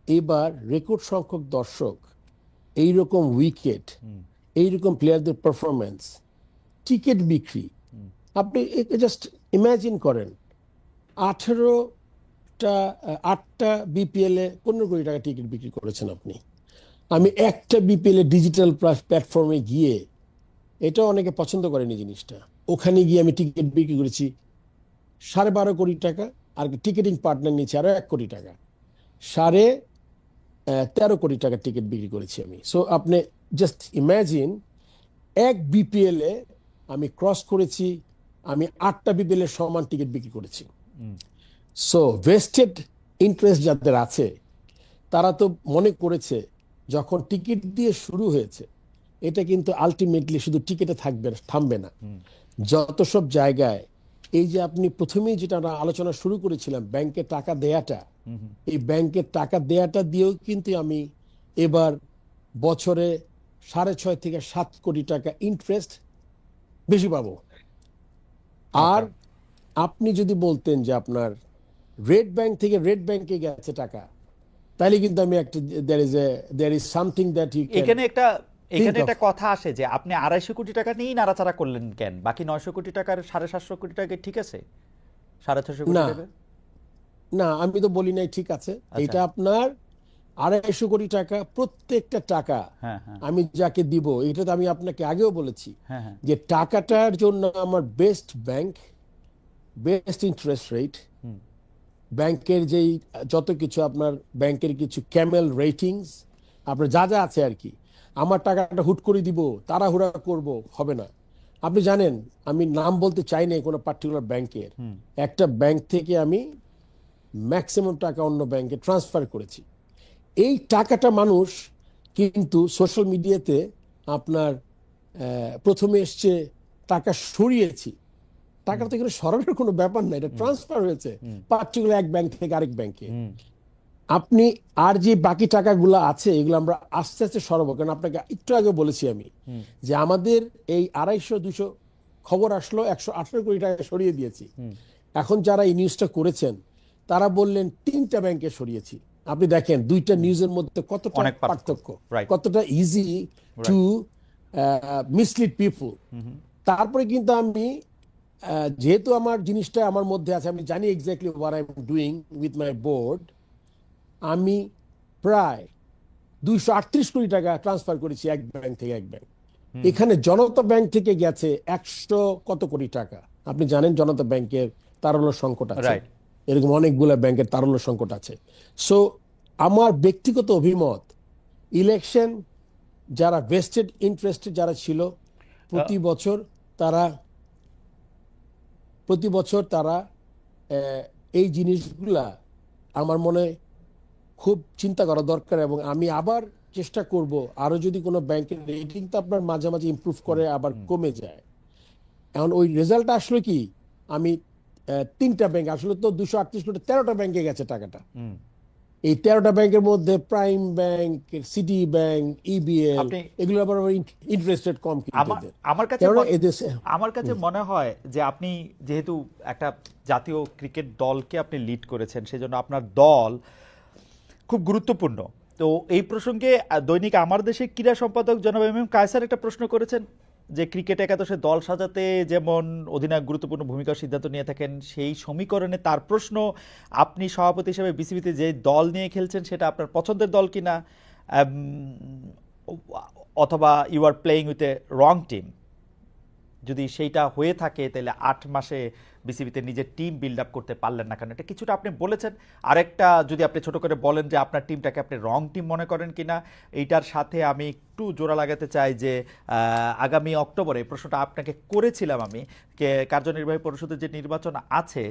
এবার রেকর্ড সংখ্যক দর্শক, এইরকম উইকেট, এইরকম প্লেয়ারদের পারফরমেন্স, টিকিট বিক্রি, আপনি জাস্ট ইমাজিন করেন। 8টা বিপিএল এ 15 কোটি টাকা টিকিট বিক্রি করেছেন আপনি। আমি একটা বিপিএল এ ডিজিটাল প্ল্যাটফর্মে গিয়ে, এটা অনেকে পছন্দ করেনি জিনিসটা, ওখানে গিয়ে আমি টিকিট বিক্রি করেছি 12.5 কোটি টাকা, আর টিকিটিং পার্টনার নিচ্ছে আরো 1 কোটি টাকা, 13.5 কোটি টাকা টিকিট বিক্রি করেছি আমি। সো আপনি জাস্ট ইমাজিন, এক বিপিএল এ আমি ক্রস করেছি, আমি 8টা বিপিএল এর সমান টিকিট বিক্রি করেছি। সো ভেস্টেড ইন্টারেস্ট যাদের আছে, তারা তো মনে করেছে যখন টিকিট দিয়ে শুরু হয়েছে, এটা কিন্তু আলটিমেটলি শুধু টিকিটে থামবে না। যত সব জায়গায় এই যে আপনি প্রথমেই যেটা আমরা আলোচনা শুরু করেছিলাম, ব্যাংকে টাকা দেয়াটা, এই ব্যাংকের টাকা দেয়াটা দিয়েও কিন্তু আমি এবার বছরে 6.5 থেকে 7 কোটি টাকা ইন্টারেস্ট বেশি পাবো। আর আচ্ছা। আপনি যদি বলতেন যে আপনার রেড ব্যাংক থেকে রেড ব্যাংকে গেছে টাকা, তাহলে কিন্তু আমি একটা there is something that you can এখানে একটা থিঙ্ক এখানে অফ। একটা কথা আসে যে আপনি 250 কোটি টাকা নিয়েই নাড়াচাড়া করলেন কেন? বাকি 900 কোটি টাকার 750 কোটি টাকা ঠিক আছে? 650 কোটি না, টাকা? না, আমি তো বলি নাই ঠিক আছে। আচ্ছা। এটা আপনার 250 কোটি টাকা, প্রত্যেকটা টাকা হ্যাঁ, হ্যাঁ, আমি যাকে দিব, এটা তো আমি আপনাকে আগেও বলেছি হ্যাঁ, হ্যাঁ। যে টাকাটার জন্য আমার best bank, best interest rate, ব্যাংকের যেই যত কিছু আপনার ব্যাংকের কিছু ক্যামেল রেটিংস, আপনার যা যা আছে আর কি, আমার টাকাটা হুট করে দিব, তাড়াহুড়া করব, হবে না। আপনি জানেন আমি নাম বলতে চাই না কোনো পার্টিকুলার ব্যাংকের, একটা ব্যাংক থেকে আমি ম্যাক্সিমাম টাকা অন্য ব্যাংকে ট্রান্সফার করেছি। এই টাকাটা মানুষ কিন্তু সোশ্যাল মিডিয়াতে আপনার প্রথমে এসছে টাকা সরিয়েছি, টাকাটা তো এখানে সরানোর কোনো ব্যাপার না, এটা ট্রান্সফার হয়েছে পার্টিকুলার এক ব্যাংক থেকে আরেক ব্যাংকে। আপনি আর যে বাকি টাকাগুলো আছে এগুলো আমরা আস্তে আস্তে সরাবো, কারণ আপনাকে একটু আগে বলেছি আমি যে আমাদের এই 250-200 খবর আসলো 118 কোটি টাকা সরিয়ে দিয়েছি। এখন যারা এই নিউজটা করেছেন তারা বললেন 3টা ব্যাংকে সরিয়েছি। আপনি দেখেন দুইটা নিউজের মধ্যে কতটা অনেক পার্থক্য, রাইট। কতটা ইজি টু মিসলিড পিপল। তারপরে কিন্তু আমি যেহেতু আমার জিনিসটা আমার মধ্যে আছে, আমি জানি exactly what I am doing with my board, আমি প্রায় 238 কোটি টাকা ট্রান্সফার করেছি এক ব্যাংক থেকে এক ব্যাংক। এখানে জনতা ব্যাংক থেকে গেছে 100 কত কোটি টাকা। আপনি জানেন জনতা ব্যাংকের তারল্য সংকট আছে, রাইট। এরকম অনেকগুলো ব্যাংকের তারল্য সংকট আছে। সো আমার ব্যক্তিগত অভিমত, ইলেকশন যারা ভেস্টেড ইন্টারেস্টে যারা ছিল প্রতি বছর তারা এই জিনিসগুলা আমার মনে খুব চিন্তা করা দরকার। এবং আমি আবার চেষ্টা করব, আরো যদি কোনো ব্যাংকের রেটিং তো আপনার মাঝে মাঝে ইমপ্রুভ করে আবার কমে যায়। এখন ওই রেজাল্ট আসলে কি, আমি 3টা ব্যাংক, আসলে তো 238 কোটি 13টা ব্যাংকে গেছে টাকাটা। এই 13টা ব্যাংকের মধ্যে prime bank, city bank, EBL, আপনি এগুলো আবার ইন্টারেস্ট রেট কম কিন্তু আমার এদের। আমার কাছে কেননা এদেশে আমার কাছে মনে হয় যে আপনি যেহেতু একটা জাতীয় ক্রিকেট দলকে আপনি লিড করেছেন, সেজন্য আপনার দল খুব গুরুত্বপূর্ণ। তো এই প্রসঙ্গে দৈনিক আমার দেশে ক্রীড়া সম্পাদক জনাব এম কায়সার একটা প্রশ্ন করেছেন যে ক্রিকেট একাদশে দল সাজাতে যেমন অধিনায়ক গুরুত্বপূর্ণ ভূমিকা সিদ্ধান্ত নিয়ে থাকেন, সেই সমীকরণে তার প্রশ্ন, আপনি সভাপতি হিসেবে বিসিবিতে যে দল নিয়ে খেলছেন সেটা আপনার পছন্দের দল কিনা, অথবা you are playing with a wrong team. যদি সেইটা হয়ে থাকে তাহলে 8 মাসে বিসিবিতে নিজের টিম বিল্ড আপ করতে পারলেন না কেন? এটা কিছুটা আপনি বলেছেন। আরেকটা যদি আপনি ছোট করে বলেন যে আপনার টিমটাকে আপনি রং টিম মনে করেন কিনা। এইটার সাথে আমি একটু জোড়া লাগাতে চাই যে আগামী অক্টোবরে প্রশ্নটা আপনাকে করেছিলাম আমি, কার্যনির্বাহী পরিষদের যে নির্বাচন আছে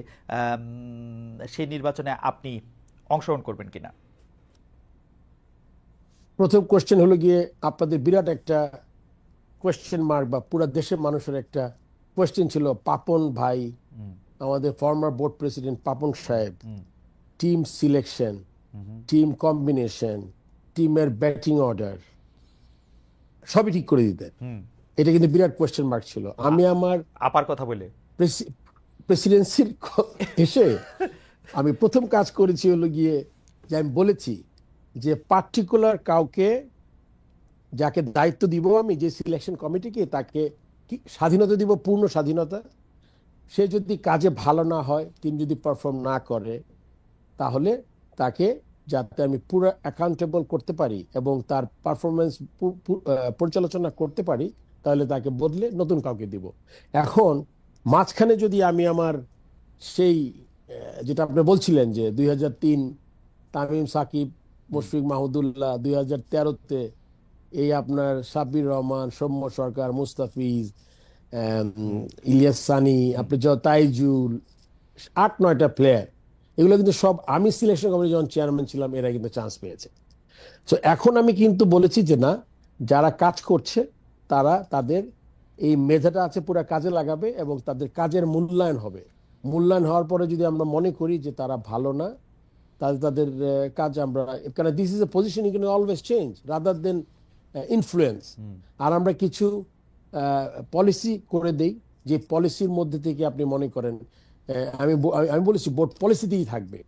সেই নির্বাচনে আপনি অংশগ্রহণ করবেন কিনা। প্রথম কোশ্চেন হলো গিয়ে আপনাদের বিরাট একটা কোয়েশ্চেন মার্ক, বা পুরো দেশের মানুষের একটা কোয়েশ্চেন ছিল, পাপন ভাই, আমাদের ফর্মার বোর্ড প্রেসিডেন্ট পাপন সাহেব, টিম সিলেকশন, টিম কম্বিনেশন, টিমের ব্যাটিং অর্ডার সবই ঠিক করে দিতেন। এটা কিন্তু বিরাট কোয়েশ্চেন মার্ক ছিল। আমি আমার আপার কথা বলে প্রেসিডেন্সির এসে আমি প্রথম কাজ করেছি হলো গিয়ে যে আমি বলেছি যে পার্টিকুলার কাউকে যাকে দায়িত্ব দিব, আমি যে সিলেকশন কমিটিকে, তাকে কি স্বাধীনতা দিব, পূর্ণ স্বাধীনতা। সে যদি কাজে ভালো না হয়, তিনি যদি পারফর্ম না করে, তাহলে তাকে যাতে আমি পুরো অ্যাকাউন্টেবল করতে পারি এবং তার পারফরমেন্স পর্যালোচনা করতে পারি, তাহলে তাকে বদলে নতুন কাউকে দিব। এখন মাঝখানে যদি আমি আমার সেই যেটা আপনি বলছিলেন যে 2003 তামিম সাকিব, মুশফিক মাহমুদুল্লাহ, 2013-তে এই আপনার সাব্বির রহমান, সৌম্য সরকার, মুস্তাফিজ, ইলিয়াস সানি, আপনি তাইজুল, 8-9টা প্লেয়ার, এগুলো কিন্তু সব আমি সিলেকশন কমিটি যখন চেয়ারম্যান ছিলাম এরা কিন্তু চান্স পেয়েছে। তো এখন আমি কিন্তু বলেছি যে না, যারা কাজ করছে তারা তাদের এই মেধাটা আছে পুরো কাজে লাগাবে এবং তাদের কাজের মূল্যায়ন হবে। মূল্যায়ন হওয়ার পরে যদি আমরা মনে করি যে তারা ভালো না, তাহলে তাদের কাজ আমরা, কারণ this is a position you can always change rather than influence. আর আমরা কিছু পলিসি করে দেই, যে পলিসির মধ্যে থেকে আপনি মনে করেন আমি বলেছি বোর্ড পলিসিতেই থাকবে।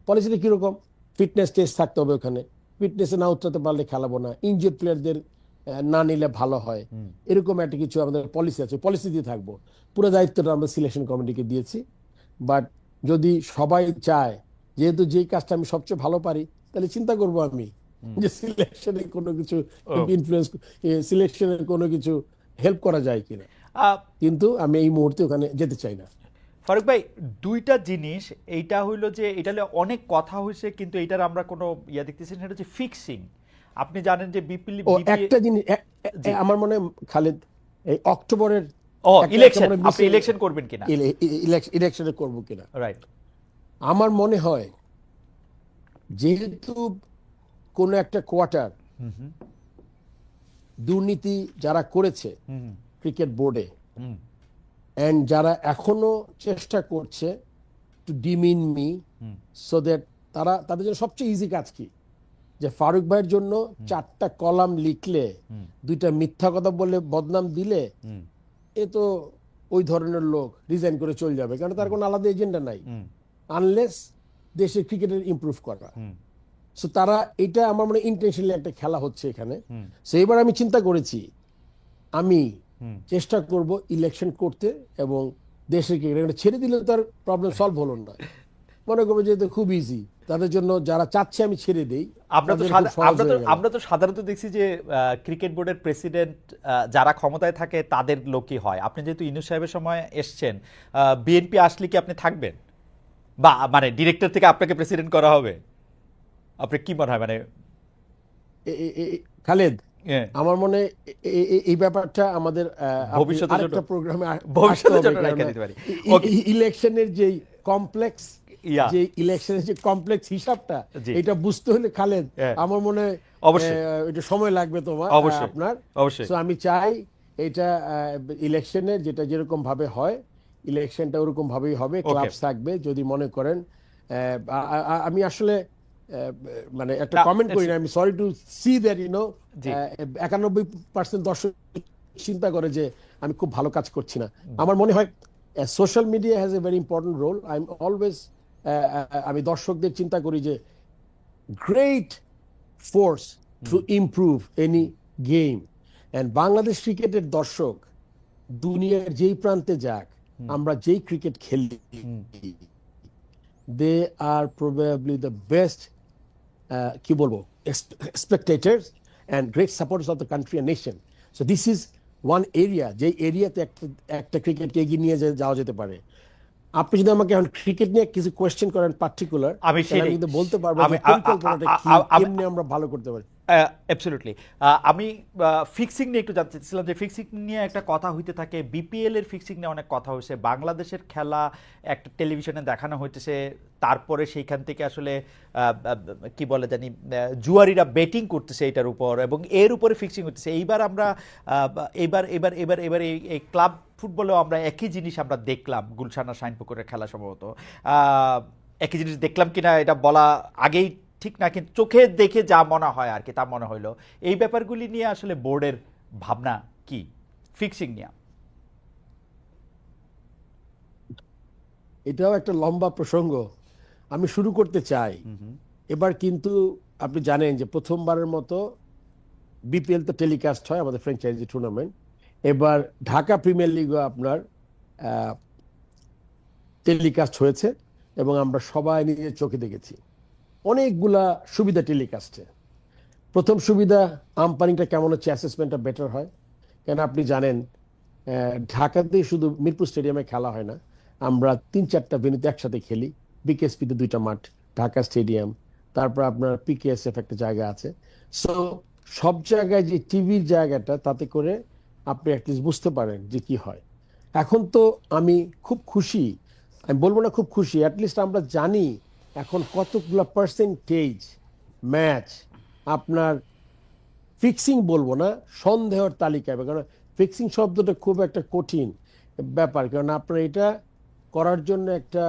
পলিসিটা কিরকম? ফিটনেস টেস্ট থাকতে হবে ওখানে, ফিটনেসে না উতরাতে পারলে খেলাবো না, ইনজিওর্ড প্লেয়ারদের না নিলে ভালো হয়, এরকম একটা কিছু আমাদের পলিসি আছে, পলিসি দিয়ে থাকবো। পুরো দায়িত্বটা আমরা সিলেকশন কমিটিকে দিয়েছি। বাট যদি সবাই চায়, যেহেতু যেই কাজটা আমি সবচেয়ে ভালো পারি, তাহলে চিন্তা করব আমি যে সিলেকশনে কোনো কিছু ইনফ্লুয়েন্স, সিলেকশনের কোনো কিছু হেল্প করা যায় কিনা। আহ, কিন্তু আমি এই মুহূর্তে ওখানে যেতে চাই না। ফারুক ভাই, দুইটা জিনিস, এইটা হইলো যে এটা নিয়ে অনেক কথা হয়েছে, কিন্তু এটার আমরা কোনো ইয়া দেখতেছি না, এটা হচ্ছে ফিক্সিং। আপনি জানেন যে ও একটা জিনিস আমার মনে হয় খালেদ, এই অক্টোবরের ইলেকশন, আপনি ইলেকশন করবেন কিনা, ইলেকশনে করবো কিনা, রাইট। আমার মনে হয় যেহেতু কোনো একটা কোয়ার্টার দুর্নীতি যারা করেছে ক্রিকেট বোর্ডে, এন্ড যারা এখনো চেষ্টা করছে to demean me, so that তাদের জন্য সবচেয়ে ইজি কাজ কি, যে ফারুক ভাইয়ের জন্য 4টা কলাম লিখলে, 2টা মিথ্যা কথা বলে বদনাম দিলে, এ তো ওই ধরনের লোক রিজাইন করে চলে যাবে, কারণ তার কোনো আলাদা এজেন্ডা নাই, আনলেস দেশের ক্রিকেটের ইমপ্রুভ করা। সো তারা, এটা আমার মনে ইন্টেনশনালি একটা খেলা হচ্ছে এখানে। সো এবার আমি চিন্তা করেছি, আমি চেষ্টা করব ইলেকশন করতে এবং দেশের ক্রিকেট ছেড়ে দিলে তার প্রবলেম সলভ হলো না। মনে করবো যে খুব ইজি তাদের জন্য, যারা চাচ্ছে আমি ছেড়ে দেই। আমরা তো সাধারণত দেখছি যে ক্রিকেট বোর্ডের প্রেসিডেন্ট যারা ক্ষমতায় থাকে তাদের লোকই হয়। আপনি যেহেতু ইউনূস সাহেবের সময় এসছেন, বিএনপি আসলে কি আপনি থাকবেন, বা মানে ডিরেক্টর থেকে আপনাকে প্রেসিডেন্ট করা হবে? আপনি কি মনে হয়, মানে খালেদ, আমার মনে এই ব্যাপারটা আমাদের আরেকটা প্রোগ্রামে ইলেকশনের যে কমপ্লেক্স, যে ইলেকশনের যে কমপ্লেক্স হিসাবটা, এটা বুঝতে হলে খালেদ আমার মনে এটা সময় লাগবে তোমার, আপনার। সো আমি চাই এটা ইলেকশনে যেটা যেরকম ভাবে হয়, ইলেকশনটা ওরকম ভাবেই হবে, ক্লাবস থাকবে। যদি মনে করেন, আমি আসলে মানে একটা কমেন্ট করি না, আমি সরি টু সি দ্যাট 91% দর্শক চিন্তা করে যে আমি খুব ভালো কাজ করছি না। আমার মনে হয় social media has a very important role. I am always, আমি দর্শকদের চিন্তা করি যে great force to improve any game. And Bangladesh ক্রিকেটের দর্শক দুনিয়ার যেই প্রান্তে যাক, আমরা যেই ক্রিকেট খেলি, দে আর প্রবাবলি দ্য বেস্ট কি বলবো spectators and great supporters of the country and nation. So this is one area, যে এরিয়াতে একটা ক্রিকেটকে এগিয়ে নিয়ে যাওয়া যেতে পারে। আপনি যদি আমাকে এখন ক্রিকেট নিয়ে কিছু কোয়েশ্চেন করেন পার্টিকুলার, আমি কিন্তু বলতে পারবো যে পরিকল্পনাটা কি, কেমনে আমরা ভালো করতে পারি। অ্যাবসলিউটলি। আমি ফিক্সিং নিয়ে একটু জানতে চাইছিলাম, যে ফিক্সিং নিয়ে একটা কথা হইতে থাকে, বিপিএল এর ফিক্সিং নিয়ে অনেক কথা হয়েছে, বাংলাদেশের খেলা একটা টেলিভিশনে দেখানো হইতেছে, তারপরে সেইখান থেকে আসলে কি বলে জানি জুয়ারিরা বেটিং করতেছে এটার উপর, এবং এর উপরে ফিক্সিং হচ্ছে। এইবার আমরা এবার এই ক্লাব ফুটবলেও আমরা একই জিনিস আমরা দেখলাম, গুলশান আর শাইনপুকুরের খেলা সম্ভবত একই জিনিস দেখলাম কিনা এটা বলা আগেই ঠিক না, কিন্তু চোখে দেখে যা মনে হয় আর কি, তা মনে হইলো। এই ব্যাপারগুলি নিয়ে আসলে বোর্ডের ভাবনা কি ফিক্সিং নিয়ে? এটাও একটা লম্বা প্রসঙ্গ, আমি শুরু করতে চাই। এবার কিন্তু আপনি জানেন যে প্রথমবারের মতো বিপিএল তো টেলিকাস্ট হয়, আমাদের ফ্র্যাঞ্চাইজি টুর্নামেন্ট। এবার ঢাকা প্রিমিয়ার লিগও আপনার টেলিকাস্ট হয়েছে, এবং আমরা সবাই নিজের চোখে দেখেছি অনেকগুলা সুবিধা টেলিকাস্টে। প্রথম সুবিধা, আম্পায়ারিংটা কেমন হচ্ছে, অ্যাসেসমেন্টটা বেটার হয়। কেন আপনি জানেন ঢাকাতেই শুধু মিরপুর স্টেডিয়ামে খেলা হয় না, আমরা 3-4টা ভেন্যুতে একসাথে খেলি। বিকেএসপিতে 2টা মাঠ, ঢাকা স্টেডিয়াম, তারপর আপনার পিকেএসএফ একটা জায়গা আছে। সো সব জায়গায় যে টিভির জায়গাটা, তাতে করে আপনি অ্যাটলিস্ট বুঝতে পারেন যে কি হয়। এখন তো আমি খুব খুশি, আমি বলবো না খুব খুশি, অ্যাটলিস্ট আমরা জানি এখন কতগুলো পার্সেন্টেজ ম্যাচ আপনার ফিক্সিং বলবো না, সন্দেহের তালিকায়, কারণ ফিক্সিং শব্দটা খুব একটা কঠিন ব্যাপার, কারণ আপনার এটা করার জন্য একটা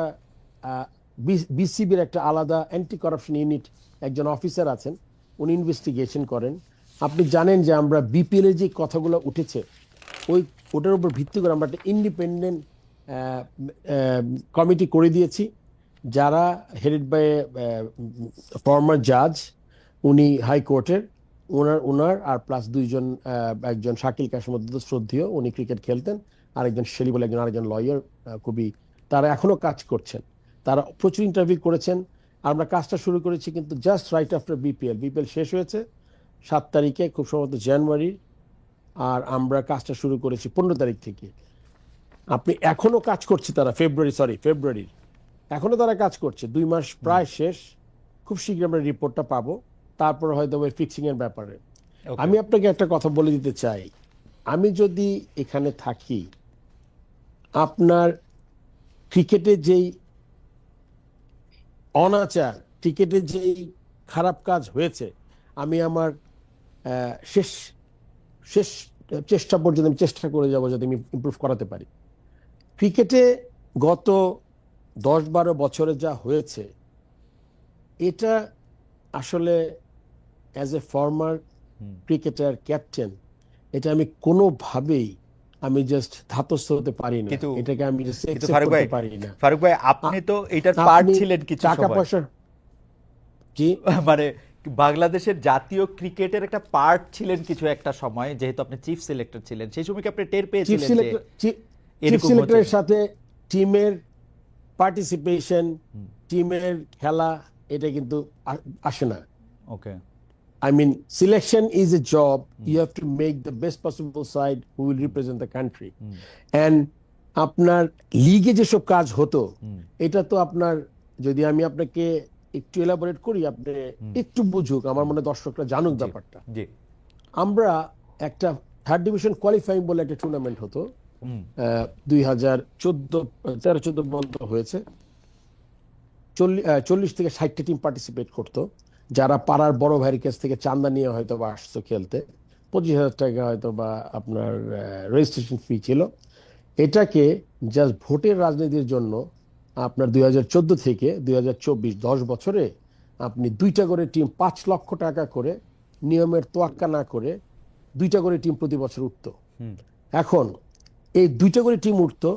বিসিবির একটা আলাদা অ্যান্টি কারাপশন ইউনিট একজন অফিসার আছেন, উনি ইনভেস্টিগেশন করেন। আপনি জানেন যে আমরা বিপিএল এর যে কথাগুলো উঠেছে ওটার উপর ভিত্তি করে আমরা একটা ইন্ডিপেন্ডেন্ট কমিটি করে দিয়েছি, যারা হেডেড বাই ফর্মার জাজ, উনি হাইকোর্টের, ওনার আর প্লাস দুইজন, একজন শাকিল কাশেম শ্রদ্ধেয়, উনি ক্রিকেট খেলতেন, আরেকজন শেলি বলে একজন আরেকজন লয়ার, খুবই, তারা এখনো কাজ করছেন, তারা প্রচুর ইন্টারভিউ করেছেন। আমরা কাজটা শুরু করেছি কিন্তু জাস্ট রাইট আফটার বিপিএল শেষ হয়েছে 7 তারিখে, খুব সম্ভবত জানুয়ারি, আর আমরা কাজটা শুরু করেছি 15 তারিখ থেকে। আপনি এখনো কাজ করছে তারা, ফেব্রুয়ারির এখনো তারা কাজ করছে, 2 মাস প্রায় শেষ, খুব শীঘ্র আমরা রিপোর্টটা পাবো, তারপর হয়তো ওই ফিক্সিং এর ব্যাপারে। আমি আপনাকে একটা কথা বলে দিতে চাই, আমি যদি এখানে থাকি, আপনার ক্রিকেটে যেই অনাচার, ক্রিকেটে যেই খারাপ কাজ হয়েছে, আমি আমার শেষ শেষ চেষ্টা পর্যন্ত আমি চেষ্টা করে যাবো যাতে আমি ইমপ্রুভ করাতে পারি। ক্রিকেটে গত 10-12 বছরে যা হয়েছে, এটা আসলে as a former cricketer, captain, এটা আমি কোনোভাবেই আমি জাস্ট ধাতস্থ হতে পারি না, এটাকে আমি জাস্ট অ্যাকসেপ্ট করতে পারি না। ফারুক ভাই, আপনি তো এটার পার্ট ছিলেন কিছু সময়, টাকা পয়সা, জি, মানে বাংলাদেশের জাতীয় ক্রিকেটের একটা পার্ট ছিলেন কিছু একটা সময়, যেহেতু আপনি চিফ সিলেক্টর ছিলেন, সেই সময় কি আপনি টের পেয়েছিলেন যে চিফ সিলেক্টরের সাথে টিমের পার্টিসিপেশন, টিমের খেলা, এটা কিন্তু আসে না। ওকে, I mean, selection is a job. You have to make the best possible side who will represent the country. And আপনার লিগে যেসব কাজ হতো, এটা তো আপনার, যদি আমি আপনাকে একটু এলাবোরেট করি, আপনি একটু বুঝুক, আমার মনে দর্শকরা জানুক ব্যাপারটা। আমরা একটা 3rd ডিভিশন কোয়ালিফাইং বলে একটা টুর্নামেন্ট হতো, 2013-14 বন্ধ হয়েছে, 40 থেকে 60টা টিম পার্টিসিপেট করতো, যারা পাড়ার বড় ভাইয়ের কাছ থেকে চান্দা নিয়ে হয়তো বা আসতো খেলতে, 25,000 টাকা হয়তো বা আপনার রেজিস্ট্রেশন ফি ছিল। এটাকে জাস্ট ভোটের রাজনীতির জন্য আপনার 2014 থেকে 2024 10 বছরে আপনি 2টা করে টিম 5 লক্ষ টাকা করে, নিয়মের তোয়াক্কা না করে 2টা করে টিম প্রতি বছর উঠতো। এখন এই 2টা করে টিম উঠতো,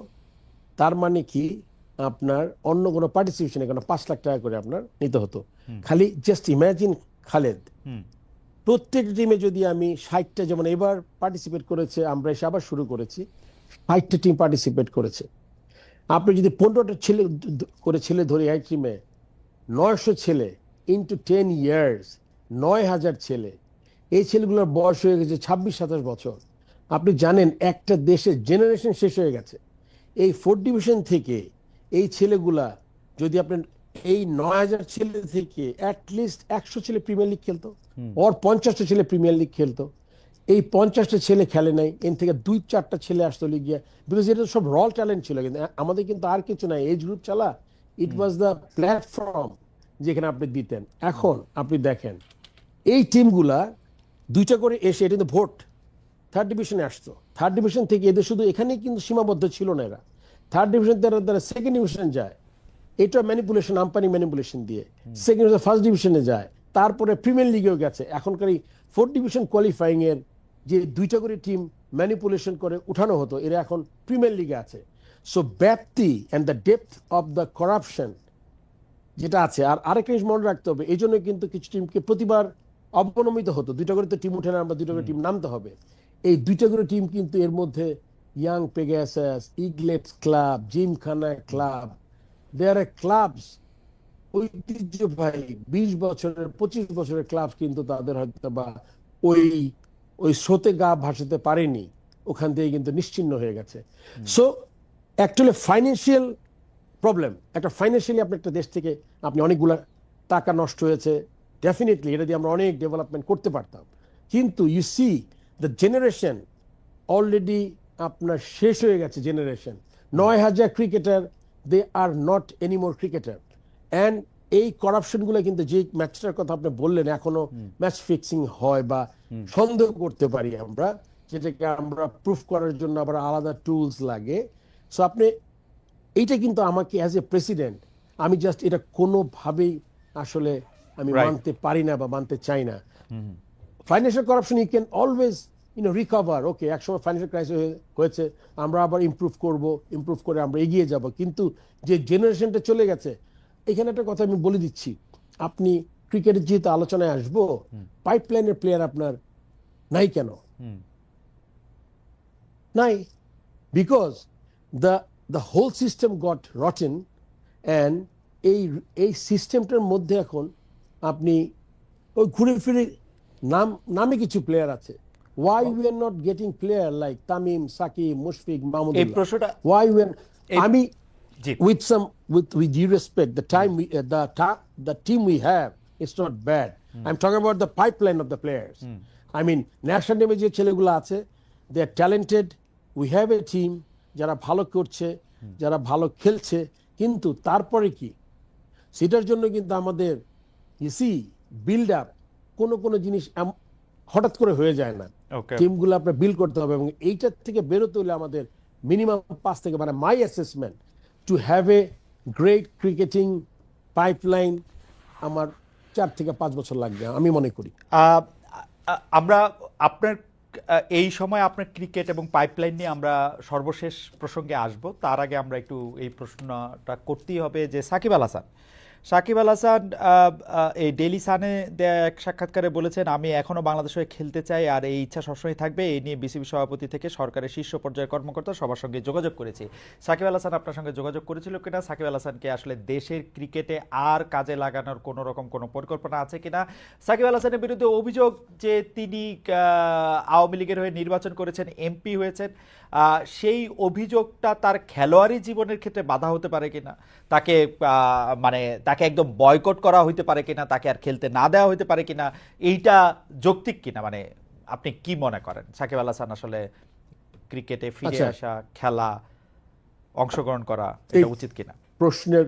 তার মানে কি আপনার অন্য কোনো পার্টিসিপেশন এখানে 5 লাখ টাকা করে আপনার নিতে হতো। খালি জাস্ট ইমাজিন খালেদ, প্রত্যেক টিমে যদি আমি 60টা, যেমন এবার পার্টিসিপেট করেছে, আমরা এসে আবার শুরু করেছি, 60টা টিম পার্টিসিপেট করেছে। আপনি যদি 15টা ছেলে ধরে এই টিমে, 900 ছেলে ইন্টু 10 ইয়ার্স, 9,000 ছেলে, এই ছেলেগুলোর বয়স হয়ে গেছে 26-27 বছর। আপনি জানেন একটা দেশের জেনারেশন শেষ হয়ে গেছে। এই 4th ডিভিশন থেকে এই ছেলেগুলা, যদি আপনি এই 9,000 ছেলে থেকে অ্যাটলিস্ট 100 ছেলে প্রিমিয়ার লিগ খেলতো, ওর 50টা ছেলে প্রিমিয়ার লিগ খেলতো, এই 50টা ছেলে খেলে নাই, এর থেকে 2-4টা ছেলে আসতো লিগে, বিকজ এটা সব র ট্যালেন্ট ছিল। কিন্তু আমাদের কিন্তু আর কিছু নাই, এজ গ্রুপ চালা, ইট ওয়াজ দ্য প্ল্যাটফর্ম যেখানে আপনি দিতেন। এখন আপনি দেখেন এই টিমগুলা 2টা করে এসে, এটা কিন্তু ভোট 3rd ডিভিশনে আসতো, 3rd ডিভিশন থেকে এদের শুধু এখানেই কিন্তু সীমাবদ্ধ ছিল না, এরা 3rd ডিভিশন দ্বারা 2nd ডিভিশন যায়, এটা ম্যানিপুলেশন, আম্পায়ারিং ম্যানিপুলেশন দিয়ে 2nd ডিভিশন 1st ডিভিশনে যায়, তারপরে প্রিমিয়ার লিগেও গেছে। এখনকার এই 4th ডিভিশন কোয়ালিফাইং এর যে 2টা করে টিম ম্যানিপুলেশন করে উঠানো হতো, এরা এখন প্রিমিয়ার লিগে আছে। সো ব্যাপ্তি and the depth of the corruption যেটা আছে, আর আরেকটা জিনিস মনে রাখতে হবে, এই জন্য কিন্তু কিছু টিমকে প্রতিবার অবনমিত হতো, 2টা করে তো টিম উঠে না, আমরা 2টা করে টিম নামতে হবে। এই 2টা করে টিম কিন্তু এর মধ্যে young Pegasus, ইগলেটস club, gymkhana club, দেয়ার আর ক্লাবস, ঐতিহ্যবাহী 20 বছরের 25 বছরের ক্লাব, কিন্তু তাদের হয়তো বা ওই স্রোতে গা ভাসাতে পারেনি, ওখান থেকে কিন্তু নিশ্চিহ্ন হয়ে গেছে। সো অ্যাকচুয়ালি ফাইন্যান্সিয়াল প্রবলেম, একটা ফাইন্যান্সিয়ালি আপনি একটা দেশ থেকে আপনি অনেকগুলা টাকা নষ্ট হয়েছে, ডেফিনেটলি এটা দিয়ে আমরা অনেক ডেভেলপমেন্ট করতে পারতাম, কিন্তু you see the generation already আপনার শেষ হয়ে গেছে। Generation 9,000 cricketer, they are not anymore cricketer. And এই করাপশনগুলো কিন্তু যে ম্যাচটার কথা আপনি বললেন এখনো ম্যাচ ফিক্সিং হয় বা সন্দেহ করতে পারি আমরা, যেটাকে আমরা প্রুফ করার জন্য আবার আলাদা টুলস লাগে। সো আপনি এইটা কিন্তু আমাকে অ্যাজ এ প্রেসিডেন্ট আমি জাস্ট এটা কোনোভাবেই আসলে আমি রাইট। মানতে পারি না বা মানতে চাই না। Financial corruption you can always recover, okay একসময় ফাইন্যান্সিয়াল ক্রাইসিস হয়েছে, আমরা আবার ইমপ্রুভ করে আমরা এগিয়ে যাব, কিন্তু যে জেনারেশনটা চলে গেছে, এখানে একটা কথা আমি বলে দিচ্ছি, আপনি ক্রিকেটের যেহেতু আলোচনায় আসবো, পাইপলাইনের প্লেয়ার আপনার নাই কেন? নাই, because the whole system got rotten, and এই সিস্টেমটার মধ্যে এখন আপনি ওই ঘুরে ফিরে নামে কিছু প্লেয়ার আছে। Why we are not getting player like Tamim, Saqib, Mushfiq, এই Mahmudullah? প্রশ্নটা Why we are, এই- I mean, G with due respect, the team we have is not bad. I'm talking about the pipeline of the players. I mean, national team যে ছেলেগুলো আছে, they are talented. We have a team যারা ভালো করছে, যারা ভালো খেলছে, কিন্তু তারপরে কি সেটার জন্য কিন্তু আমাদের বিল্ড আপ কোনো জিনিস হঠাৎ করে হয়ে যায় না। ওকে টিমগুলো আপনার বিল্ড করতে হবে, এবং এইটার থেকে বেরোতে হলে আমাদের মিনিমাম 5 থেকে, মানে মাই assessment, to have a great cricketing pipeline আমার 4 থেকে 5 বছর লাগবে আমি মনে করি। আমরা আপনার এই সময় আপনার ক্রিকেট এবং পাইপলাইন নিয়ে আমরা সর্বশেষ প্রসঙ্গে আসব। তার আগে আমরা একটু এই প্রশ্নটা করতেই হবে যে সাকিব আল হাসান এই ডেইলি সানে দেয়া এক সাক্ষাৎকারে বলেছেন, আমি এখনো বাংলাদেশে হয়ে খেলতে চাই আর এই ইচ্ছা সবসময় থাকবে। এই নিয়ে বিসিবি সভাপতি থেকে সরকারের শীর্ষ পর্যায়ের কর্মকর্তা সবার সঙ্গে যোগাযোগ করেছি। সাকিব আল হাসান আপনার সঙ্গে যোগাযোগ করেছিল কিনা? সাকিব আল হাসানকে আসলে দেশের ক্রিকেটে আর কাজে লাগানোর কোনো রকম কোনো পরিকল্পনা আছে কিনা? সাকিব আল হাসানের বিরুদ্ধে অভিযোগ যে তিনি আওয়ামী লীগের হয়ে নির্বাচন করেছেন, এমপি হয়েছেন, সেই অভিযোগটা তার খেলোয়াড়ি জীবনের ক্ষেত্রে বাধা হতে পারে কিনা? তাকে মানে তাকে একদম বয়কট করা হইতে পারে কিনা? তাকে আর খেলতে না দেওয়া হইতে পারে কিনা? এইটা যৌক্তিক কিনা? মানে আপনি কি মনে করেন সাকিব আল হাসান আসলে ক্রিকেটে ফিরে আচ্ছা, আসা, খেলা, অংশগ্রহণ করা এই এটা উচিত কিনা? প্রশ্নের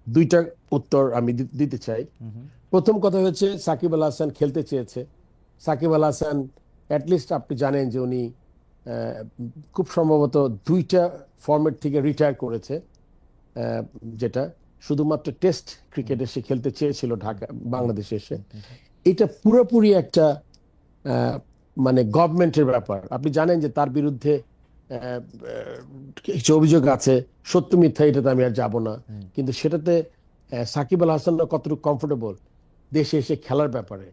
দুইটা উত্তর আমি দিতে চাই। প্রথম কথা হচ্ছে সাকিব আল হাসান খেলতে চেয়েছে। সাকিব আল হাসান অ্যাটলিস্ট আপনি জানেন যে উনি খুব সম্ভবত 2টা ফরম্যাট থেকে রিটায়ার করেছে, যেটা শুধুমাত্র টেস্ট ক্রিকেটে সে খেলতে চেয়েছিল ঢাকা বাংলাদেশে এসে। এটা পুরোপুরি একটা মানে গভর্নমেন্টের ব্যাপার। আপনি জানেন যে তার বিরুদ্ধে কিছু অভিযোগ আছে, সত্য মিথ্যা এটাতে আমি আর যাব না, কিন্তু সেটাতে সাকিব আল হাসানরা কতটুকু কমফোর্টেবল দেশে এসে খেলার ব্যাপারে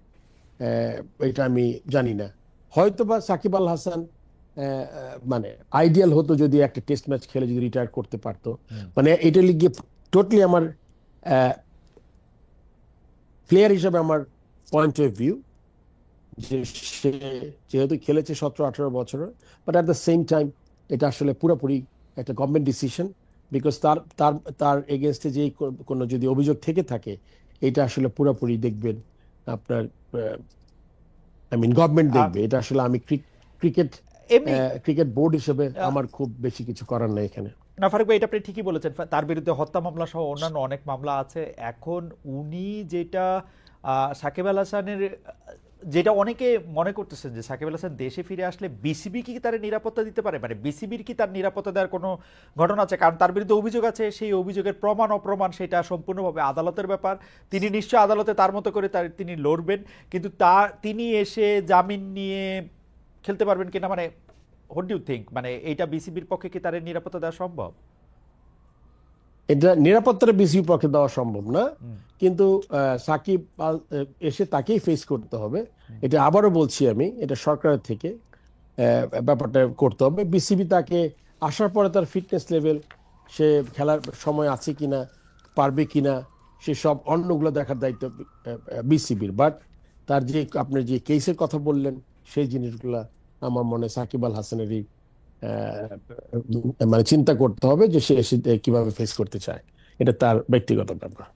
এটা আমি জানি না। হয়তোবা সাকিব আল হাসান মানে আইডিয়াল হতো যদি একটা টেস্ট ম্যাচ খেলে যদি রিটায়ার করতে পারতো। মানে এটা লিগে টোটালি আমার প্লেয়ার হিসেবে আমার পয়েন্ট অফ ভিউ, যে সে যেহেতু খেলেছে 17-18 বছর, but at the same time এটা আসলে পুরোপুরি একটা গভর্নমেন্ট ডিসিশন, বিকজ তার তার তার এগেনস্টে যে কোনো যদি অভিযোগ থেকে থাকে এটা আসলে পুরোপুরি দেখবেন আপনার গভর্নমেন্ট দেখবে। এটা আসলে আমি এমনি ক্রিকেট বোর্ড হিসেবে আমার খুব বেশি কিছু করার নেই এখানে। না ফারুক ভাই, এটা আপনি ঠিকই বলেছেন, তার বিরুদ্ধে হত্যা মামলা সহ অন্যান্য অনেক মামলা আছে। এখন উনি যেটা সাকিব আল হাসানের যেটা অনেকে মনে করতেছেন যে সাকিব আল হাসান দেশে ফিরে আসলে বিসিবি কি তার নিরাপত্তা দিতে পারে, মানে বিসিবির কি তার নিরাপত্তা দেওয়ার কোনো ঘটনা আছে? কারণ তার বিরুদ্ধে অভিযোগ আছে, সেই অভিযোগের প্রমাণ অপ্রমাণ সেটা সম্পূর্ণভাবে আদালতের ব্যাপার। তিনি নিশ্চয় আদালতে তার মতো করে তিনি লড়বেন, কিন্তু তিনি এসে জামিন নিয়ে খেলতে পারবেন কিনা, মানে হোয়াট ডু থিঙ্ক, মানে এইটা বিসিবির পক্ষে কি তার নিরাপত্তা দেওয়া সম্ভব? এটা নিরাপত্তার বিসিবি পক্ষে দেওয়া সম্ভব না, কিন্তু সাকিব এসে তাকেই ফেস করতে হবে। এটা আবারও বলছি আমি, এটা সরকারের থেকে ব্যাপারটা করতে হবে। বিসিবি তাকে আসার পরে তার ফিটনেস লেভেল, সে খেলার সময় আছে কিনা, পারবে কিনা, সে সব অন্যগুলো দেখার দায়িত্ব বিসিবির। বাট তার যে আপনি যে কেসের কথা বললেন সেই জিনিসগুলা আমার মনে সাকিব আল হাসানেরই মানে চিন্তা করতে হবে যে সে কিভাবে ফেস করতে চায়, এটা তার ব্যক্তিগত ব্যাপার।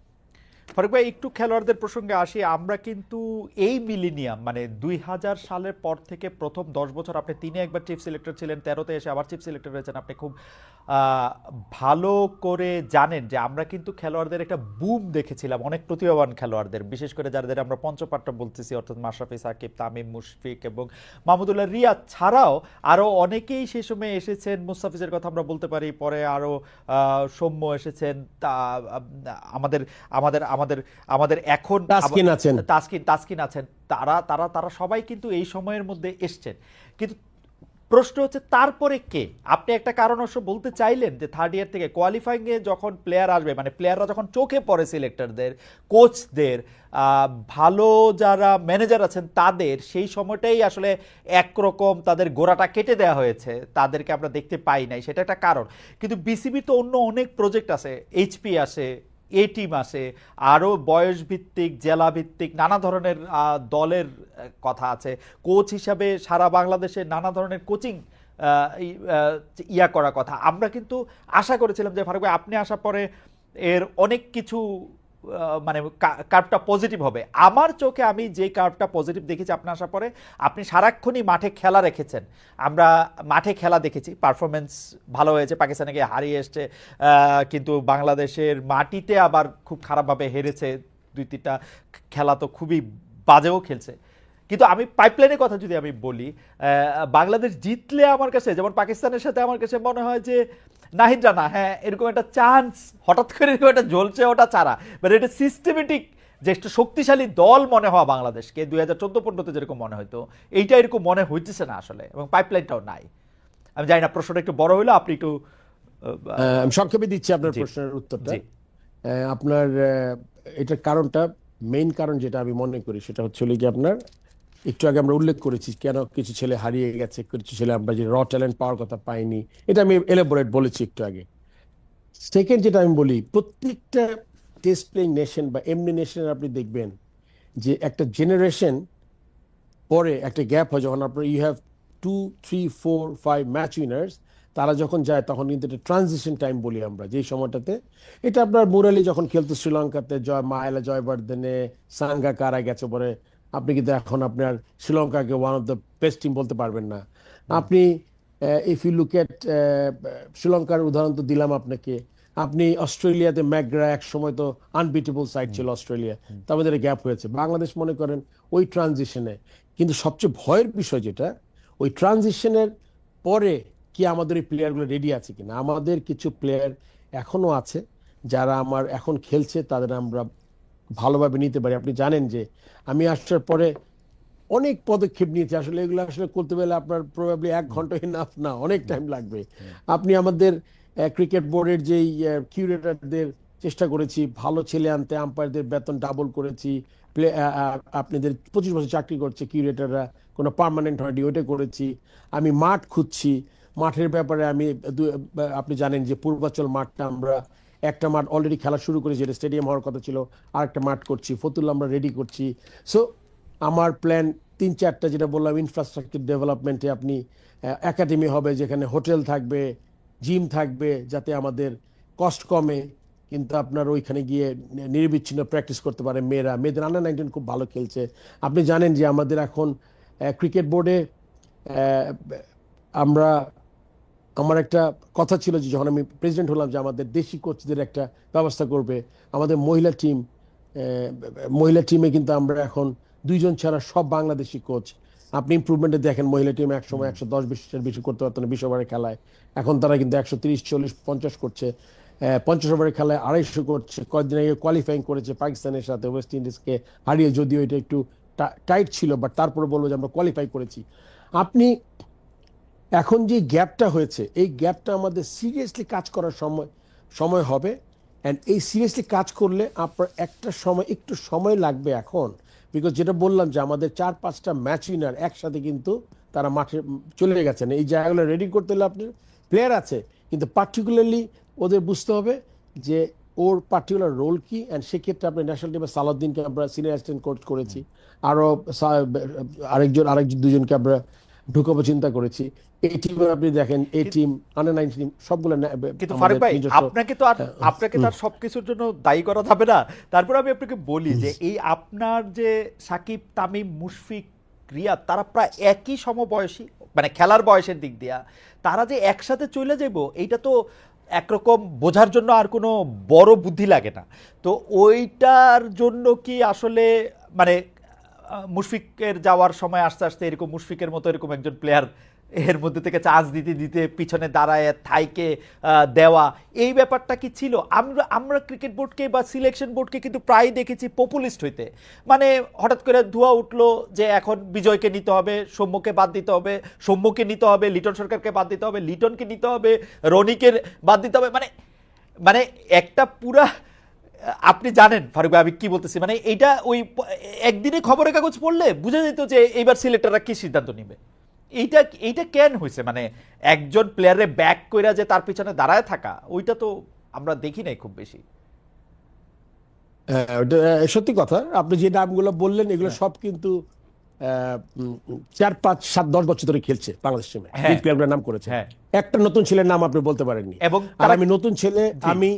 ফারুক ভাই, একটু খেলোয়াড়দের প্রসঙ্গে আসি। আমরা কিন্তু এই মিলিনিয়াম মানে 2000 সালের পর থেকে প্রথম 10 বছর আপনি 3-এ একবার চিফ সিলেক্টর ছিলেন, 13-তে এসে আবার চিফ সিলেক্টর হয়েছেন। আপনি খুব ভালো করে জানেন যে আমরা কিন্তু খেলোয়াড়দের একটা বুম দেখেছিলাম, অনেক প্রতিভাবান খেলোয়াড়দের, বিশেষ করে যাদের আমরা পঞ্চপাট্য বলতেছি, অর্থাৎ মাশরাফি, সাকিব, তামিম, মুশফিক এবং মাহমুদুল্লাহ রিয়াদ ছাড়াও আরও অনেকেই সেই সময় এসেছেন। মুস্তাফিজের কথা আমরা বলতে পারি, পরে আরও সৌম্য এসেছেন, আমাদের আমাদের আমাদের আমাদের এখন তাসকিন আছেন। তাসকিন তাসকিন আছেন। তারা তারা তারা সবাই কিন্তু এই সময়ের মধ্যে এসছেন। কিন্তু প্রশ্ন হচ্ছে তারপরে কে? আপনি একটা কারণ অবশ্য বলতে চাইলেন যে থার্ড ইয়ার থেকে কোয়ালিফাইং এ যখন প্লেয়ার আসবে, মানে প্লেয়াররা যখন চোখে পড়ে সিলেক্টরদের, কোচদের, ভালো যারা ম্যানেজার আছেন তাদের, সেই সময়টাই আসলে একরকম তাদের গোড়াটা কেটে দেওয়া হয়েছে, তাদেরকে আমরা দেখতে পাই নাই, সেটা একটা কারণ। কিন্তু বিসিবি তো অন্য অনেক প্রজেক্ট আছে, এইচপি আসে, এ টিম আসে, আরও বয়স ভিত্তিক, জেলা ভিত্তিক নানা ধরনের দলের কথা আছে। কোচ হিসাবে সারা বাংলাদেশে নানা ধরনের কোচিং ইয়া করার কথা। আমরা কিন্তু আশা করেছিলাম যে ফারুক ভাই আপনি আসার পরে এর অনেক কিছু মানে কার্ভটা পজিটিভ হবে। আমার চোখে আমি যে কার্ভটা পজিটিভ দেখেছি আপনি আসার পরে, আপনি সারাক্ষণই মাঠে খেলা রেখেছেন। আমরা মাঠে খেলা দেখেছি, পারফরমেন্স ভালো হয়েছে, পাকিস্তানকে হারিয়ে এসছে, কিন্তু বাংলাদেশের মাটিতে আবার খুব খারাপভাবে হেরেছে, 2-3টা খেলা তো খুবই বাজেও খেলছে। কিন্তু আমি পাইপলাইনের কথা যদি আমি বলি, বাংলাদেশ জিতলে আমার কাছে, যেমন পাকিস্তানের সাথে, আমার কাছে মনে হয় যে নাহিদ রানা, হ্যাঁ এরকম একটা চান্স হঠাৎ করে এরকম একটা জ্বলছে, ওটা ছাড়া মানে এটা সিস্টেমেটিক যে একটা শক্তিশালী দল মনে হওয়া বাংলাদেশকে 2014-15-তে যেরকম মনে হতো, এইটা এরকম মনে হইতেছে না আসলে, এবং পাইপলাইনটাও নাই। আমি জানি না, প্রশ্নটা একটু বড় হইলো, আপনি একটু আমি সংক্ষেপে দিচ্ছি আপনার জি প্রশ্নের উত্তরটা। জি আপনার এটার কারণটা, মেইন কারণ যেটা আমি মনে করি সেটা হচ্ছে হলো কি, আপনার একটু আগে আমরা উল্লেখ করেছি কেন কিছু ছেলে হারিয়ে গেছে, কিছু ছেলে আমরা যে র ট্যালেন্ট পাওয়ার কথা পাইনি, এটা আমি এলাবোরেট বলেছি একটু আগে। সেকেন্ড যেটা আমি বলি, প্রত্যেকটা টেস্ট প্লেইং নেশন বা এমনি নেশনের আপনি দেখবেন যে একটা জেনারেশন পরে একটা গ্যাপ হয়, যখন আপনার ইউ হ্যাভ 2, 3, 4, 5 ম্যাচ উইনার্স, তারা যখন যায় তখন কিন্তু এটা ট্রানজিশন টাইম বলি আমরা যেই সময়টাতে। এটা আপনার মুরালি যখন খেলতো শ্রীলঙ্কাতে, মাহেলা জয়বর্ধনে, সাঙ্গাকারা গেছে পরে, আপনি কিন্তু এখন আপনার শ্রীলঙ্কাকে one of the best team বলতে পারবেন না। আপনি ইফ ইউ লুক এট শ্রীলঙ্কার উদাহরণ তো দিলাম আপনাকে, আপনি অস্ট্রেলিয়াতে ম্যাকগ্রা এক সময় তো আনবিটেবল সাইড ছিল অস্ট্রেলিয়া, তার মধ্যে গ্যাপ হয়েছে। বাংলাদেশ মনে করেন ওই ট্রানজিশনে, কিন্তু সবচেয়ে ভয়ের বিষয় যেটা, ওই ট্রানজিশনের পরে কি আমাদের এই প্লেয়ারগুলো রেডি আছে কিনা। আমাদের কিছু প্লেয়ার এখনো আছে যারা আমার এখন খেলছে, তাদের আমরা ভালোভাবে নিতে পারি। আপনি জানেন যে আমি আসার পরে অনেক পদক্ষেপ নিয়েছি, আসলে এগুলো আসলে করতে গেলে আপনার প্রবাবলি 1 ঘন্টা ইনাফ না, অনেক টাইম লাগবে। আপনি আমাদের ক্রিকেট বোর্ডের যেই কিউরেটরদের চেষ্টা করেছি ভালো ছেলে আনতে, আম্পায়ারদের বেতন ডাবল করেছি, আপনাদের 25 বছর চাকরি করছে কিউরেটররা, কোনো পার্মানেন্ট হয়নি, ওইটা করেছি। আমি মাঠ খুঁজছি, মাঠের ব্যাপারে আমি আপনি জানেন যে পূর্বাচল মাঠটা আমরা একটা মাঠ অলরেডি খেলা শুরু করেছি, এটা স্টেডিয়াম হওয়ার কথা ছিল, আর একটা মাঠ করছি, ফতুল্লা আমরা রেডি করছি। সো আমার প্ল্যান 3-4টা, যেটা বললাম ইনফ্রাস্ট্রাকচার ডেভেলপমেন্টে, আপনি একাডেমি হবে যেখানে হোটেল থাকবে, জিম থাকবে, যাতে আমাদের কস্ট কমে, কিন্তু আপনার ওইখানে গিয়ে নিরবিচ্ছিন্ন প্র্যাকটিস করতে পারে মেয়েরা। মেয়েদের আন্ডার 19 খুব ভালো খেলছে। আপনি জানেন যে আমাদের এখন ক্রিকেট বোর্ডে আমরা, আমার একটা কথা ছিল যে যখন আমি প্রেসিডেন্ট হলাম, যে আমাদের দেশি কোচদের একটা ব্যবস্থা করবে। আমাদের মহিলা টিমে কিন্তু আমরা এখন 2 জন ছাড়া সব বাংলাদেশি কোচ। আপনি ইমপ্রুভমেন্টে দেখেন, মহিলা টিম একসময় 110-20 বেশি করতে পারতো না 20 ওভারের খেলায়, এখন তারা কিন্তু 130, 40, 50 করছে। 50 ওভারের খেলায় 250 করছে। কয়েকদিন আগে কোয়ালিফাইং করেছে পাকিস্তানের সাথে, ওয়েস্ট ইন্ডিজকে হারিয়ে, যদিও এটা একটু টাইট ছিল, বাট তারপরে বলবো যে আমরা কোয়ালিফাই করেছি। আপনি এখন যে গ্যাপটা হয়েছে, এই গ্যাপটা আমাদের সিরিয়াসলি কাজ করার সময় হবে। অ্যান্ড এই সিরিয়াসলি কাজ করলে আপনার একটা সময়, একটু সময় লাগবে এখন, বিকজ যেটা বললাম যে আমাদের 4-5টা ম্যাচ উইনার একসাথে কিন্তু তারা মাঠে চলে গেছেন। এই জায়গাগুলো রেডি করতে হলে আপনার প্লেয়ার আছে, কিন্তু পার্টিকুলারলি ওদের বুঝতে হবে যে ওর পার্টিকুলার রোল কি। অ্যান্ড সেক্ষেত্রে আপনি ন্যাশনাল টিমে সালাউদ্দিনকে আমরা সিনিয়র অ্যাসিস্ট্যান্ট কোচ করেছি, আরও আরেক 2জনকে আমরা ঢুকাবো চিন্তা করেছি। এই টিমে আপনি দেখেন, এই টিম আন্ডার 19 টিম সবগুলো কিন্তু ফারুক আমাদের ভাই, নিজস্ব। আপনাকে তো আর সবকিছুর জন্য দায়ী করা যাবে না। তারপর আমি আপনাকে বলি যে এই আপনার যে সাকিব, তামিম, মুশফিক, রিয়াদ, তারা প্রায় একই সমবয়সী, মানে খেলার বয়সের দিক দিয়া তারা যে একসাথে চলে যাব, এইটা তো একরকম বোঝার জন্য আর কোনো বড় বুদ্ধি লাগে না। তো ওইটার জন্য কি আসলে মানে মুশফিকের যাওয়ার সময় আস্তে আস্তে এরকম মুশফিকের মতো এরকম একজন প্লেয়ার এর মধ্যে থেকে চান্স দিতে দিতে পিছনে দাঁড়ায় থাইকে দেওয়া, এই ব্যাপারটা কি ছিল? আমরা আমরা ক্রিকেট বোর্ডকে বা সিলেকশন বোর্ডকে কিন্তু প্রায় দেখেছি পপুলিস্ট হইতে, মানে হঠাৎ করে ধোয়া উঠলো যে এখন বিজয়কে নিতে হবে, সৌম্যকে বাদ দিতে হবে, সৌম্যকে নিতে হবে, লিটন সরকারকে বাদ দিতে হবে, লিটনকে নিতে হবে, রনিকে বাদ দিতে হবে, মানে মানে একটা পুরা, আপনি জানেন ফারুক ভাই আমি কি বলতেছি, মানে এইটা ওই একদিনে খবরের কাগজ পড়লে বুঝা যেত যে এইবার সিলেক্টররা কি সিদ্ধান্ত নিবে। এইটা এইটা কেন হয়েছে, মানে একজন প্লেয়ারে ব্যাক কইরা যে তার পিছনে দাঁড়ায় থাকা, ওইটা তো আমরা দেখি নাই খুব বেশি। ওটা সত্যি কথা। আপনি যে নামগুলো বললেন এগুলো সব কিন্তু 4, 5, 7, 10 বছর ধরে খেলছে বাংলাদেশ টিমে, হ্যাঁ। এই প্লেয়ারগুলোর নাম করেছে। হ্যাঁ। একটা নতুন ছেলের নাম আপনি বলতে পারেননি। এবং আর তারা আমি নতুন ছেলে, জি। আমি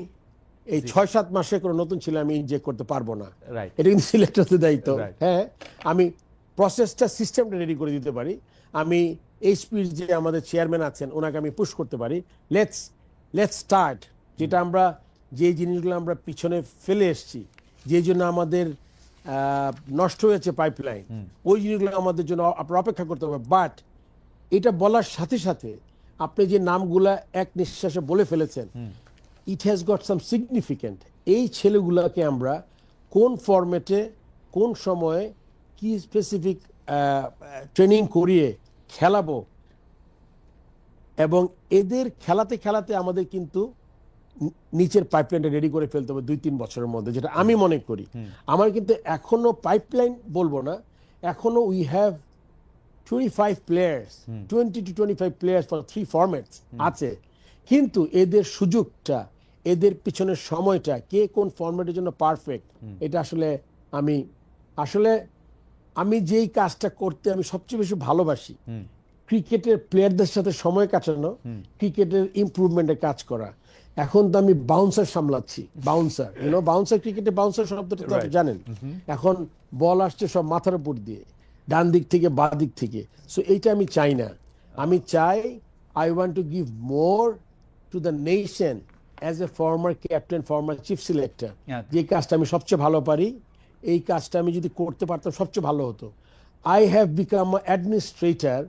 এই 6-7 মাসে কোনো নতুন ছেলে আমি ইনজেক্ট করতে পারবো না। রাইট। এটা কিন্তু সিলেক্টরদের দায়িত্ব। Right. হ্যাঁ, আমি প্রসেসটা, সিস্টেমটা রেডি করে দিতে পারি। আমি এইচপির যে আমাদের চেয়ারম্যান আছেন ওনাকে আমি পুশ করতে পারি, লেটস স্টার্ট। যেটা আমরা, যে জিনিসগুলো আমরা পিছনে ফেলে এসেছি, যে জন্য আমাদের নষ্ট হয়েছে পাইপলাইন, ওই জিনিসগুলো আমাদের জন্য আপনার অপেক্ষা করতে হবে। বাট এটা বলার সাথে সাথে আপনি যে নামগুলা এক নিঃশ্বাসে বলে ফেলেছেন, it has got some significant. এই ছেলেগুলাকে আমরা কোন ফরম্যাটে, কোন সময়ে, কি স্পেসিফিক ট্রেনিং করিয়ে খেলাবো, এবং এদের খেলাতে খেলাতে আমাদের কিন্তু নিচের পাইপলাইনটা রেডি করে ফেলতে হবে 2-3 বছরের মধ্যে, যেটা আমি মনে করি। আমার কিন্তু এখনো পাইপলাইন বলবো না, এখনো we have 25 players, 20 to 25 players for 3 formats আছে। কিন্তু এদের সুযোগটা, এদের পিছনের সময়টা, কে কোন ফরম্যাটের জন্য পারফেক্ট, এটা আসলে আমি আমি যেই কাজটা করতে আমি সবচেয়ে বেশি ভালোবাসি, ক্রিকেটের প্লেয়ারদের সাথে সময় কাটানো, ক্রিকেটের ইমপ্রুভমেন্টে কাজ করা। এখন তো আমি বাউন্সার সামলাচ্ছি, বাউন্সার ক্রিকেটে বাউন্সার শব্দটা তো আপনি জানেন। এখন বল আসছে সব মাথার উপর দিয়ে, ডান দিক থেকে বা দিক থেকে। সো এইটা আমি চাই না। আমি চাই, I want to give more to the nation as a former captain, former chief selector. যে কাজটা আমি সবচেয়ে ভালো পারি, এই কাজটা আমি যদি করতে পারতাম সবচেয়ে ভালো হতো। I have become administrator,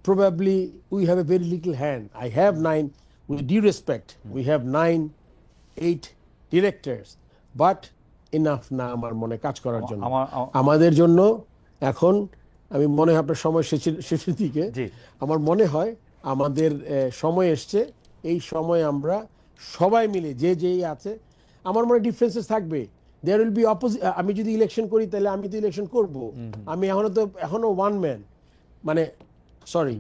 probably we have a very little hand. I have 9, with due respect, we have 9-8 directors, but enough না আমার মনে কাজ করার জন্য। আমাদের জন্য এখন, আমি মনে হয় আপনার সময় শেষের দিকে, আমার মনে হয় আমাদের সময় এসছে। এই সময় আমরা সবাই মিলে যে যেই আছে, আমার মনে ডিফারেন্সেস থাকবে, দেয়ার উইল বি অপোজিট। আমি যদি ইলেকশন করি তাহলে আমি তো ইলেকশন করব, আমি এখনো ওয়ান ম্যান, মানে sorry,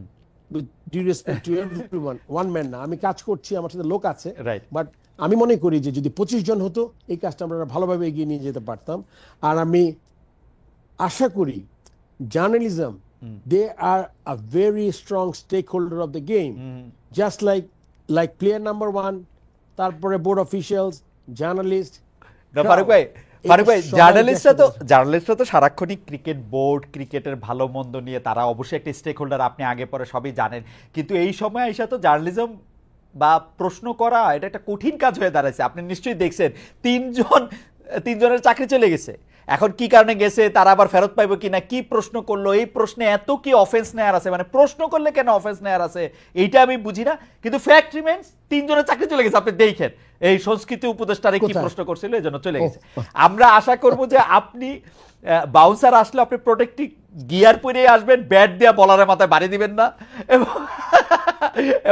due respect to everyone, one man না, আমি কাজ করছি, আমার সাথে লোক আছে। বাট আমি মনে করি যে যদি 25 জন হতো, এই কাজটা আমরা ভালোভাবে এগিয়ে নিয়ে যেতে পারতাম। আর আমি আশা করি journalism, they are a very strong stakeholder of the game, just like player number 1, তারপরে বোর্ড অফিসিয়ালস, জার্নালিস্ট। ফারুক ভাই, জার্নালিস্টরা তো সারাক্ষণই ক্রিকেট বোর্ড, ক্রিকেটের ভালো মন্দ নিয়ে, তারা অবশ্যই একটা স্টেক হোল্ডার, আপনি আগে পরে সবই জানেন। কিন্তু এই সময় এসে তো জার্নালিজম বা প্রশ্ন করা এটা একটা কঠিন কাজ হয়ে দাঁড়াইছে। আপনি নিশ্চয়ই দেখছেন তিনজনের চাকরি চলে গেছে। এখন কি কারণে গেছে, তারা আবার ফেরত পাইবো কিনা, কি প্রশ্ন করলো, এই প্রশ্নে এত কি অফেন্স নেয়ার আছে, মানে প্রশ্ন করলে কেন অফেন্স নেয়ার আছে, এইটা আমি বুঝি না। কিন্তু ফ্যাক্ট রিমেন্স, 3 জনের চাকরি চলে গেছে। আপনি দেখেন এই সংস্কৃতি উপদেষ্টারে কি প্রশ্ন করছিল, এই জন্য চলে গেছে। আমরা আশা করব যে আপনি বাউন্সার আসলে আপনি প্রোটেক্টিভ গিয়ার পরে আসবেন, ব্যাট দিয়ে বলারের মাথায় বাড়ি দিবেন না,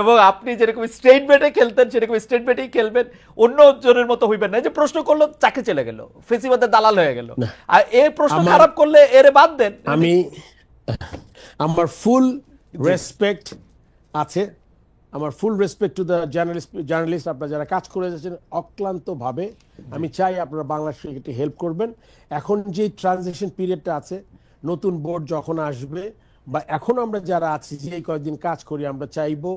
এবং আপনি যেরকম স্ট্রেট ব্যাটে খেলতেন সেরকম স্ট্রেট ব্যাটেই খেলবেন, অন্য জনের মতো হইবেন না যে প্রশ্ন করলো চাকরি চলে গেল, ফেসিবাদের দালাল হয়ে গেল। আর এই প্রশ্ন খারাপ করলে এরে বাদ দেন। আমার ফুল রেসপেক্ট আছে, আমার ফুল রেসপেক্ট টু দ্য জার্নালিস্ট, আপনারা যারা কাজ করে যাচ্ছেন অক্লান্ত ভাবে। আমি চাই আপনারা বাংলাদেশ ক্রিকেটে হেল্প করবেন। এখন যে ট্রানজিশন পিরিয়ডটা আছে, নতুন বোর্ড যখন আসবে, বা এখন আমরা যারা আছি যে এই কয়েকদিন কাজ করি, আমরা চাইবো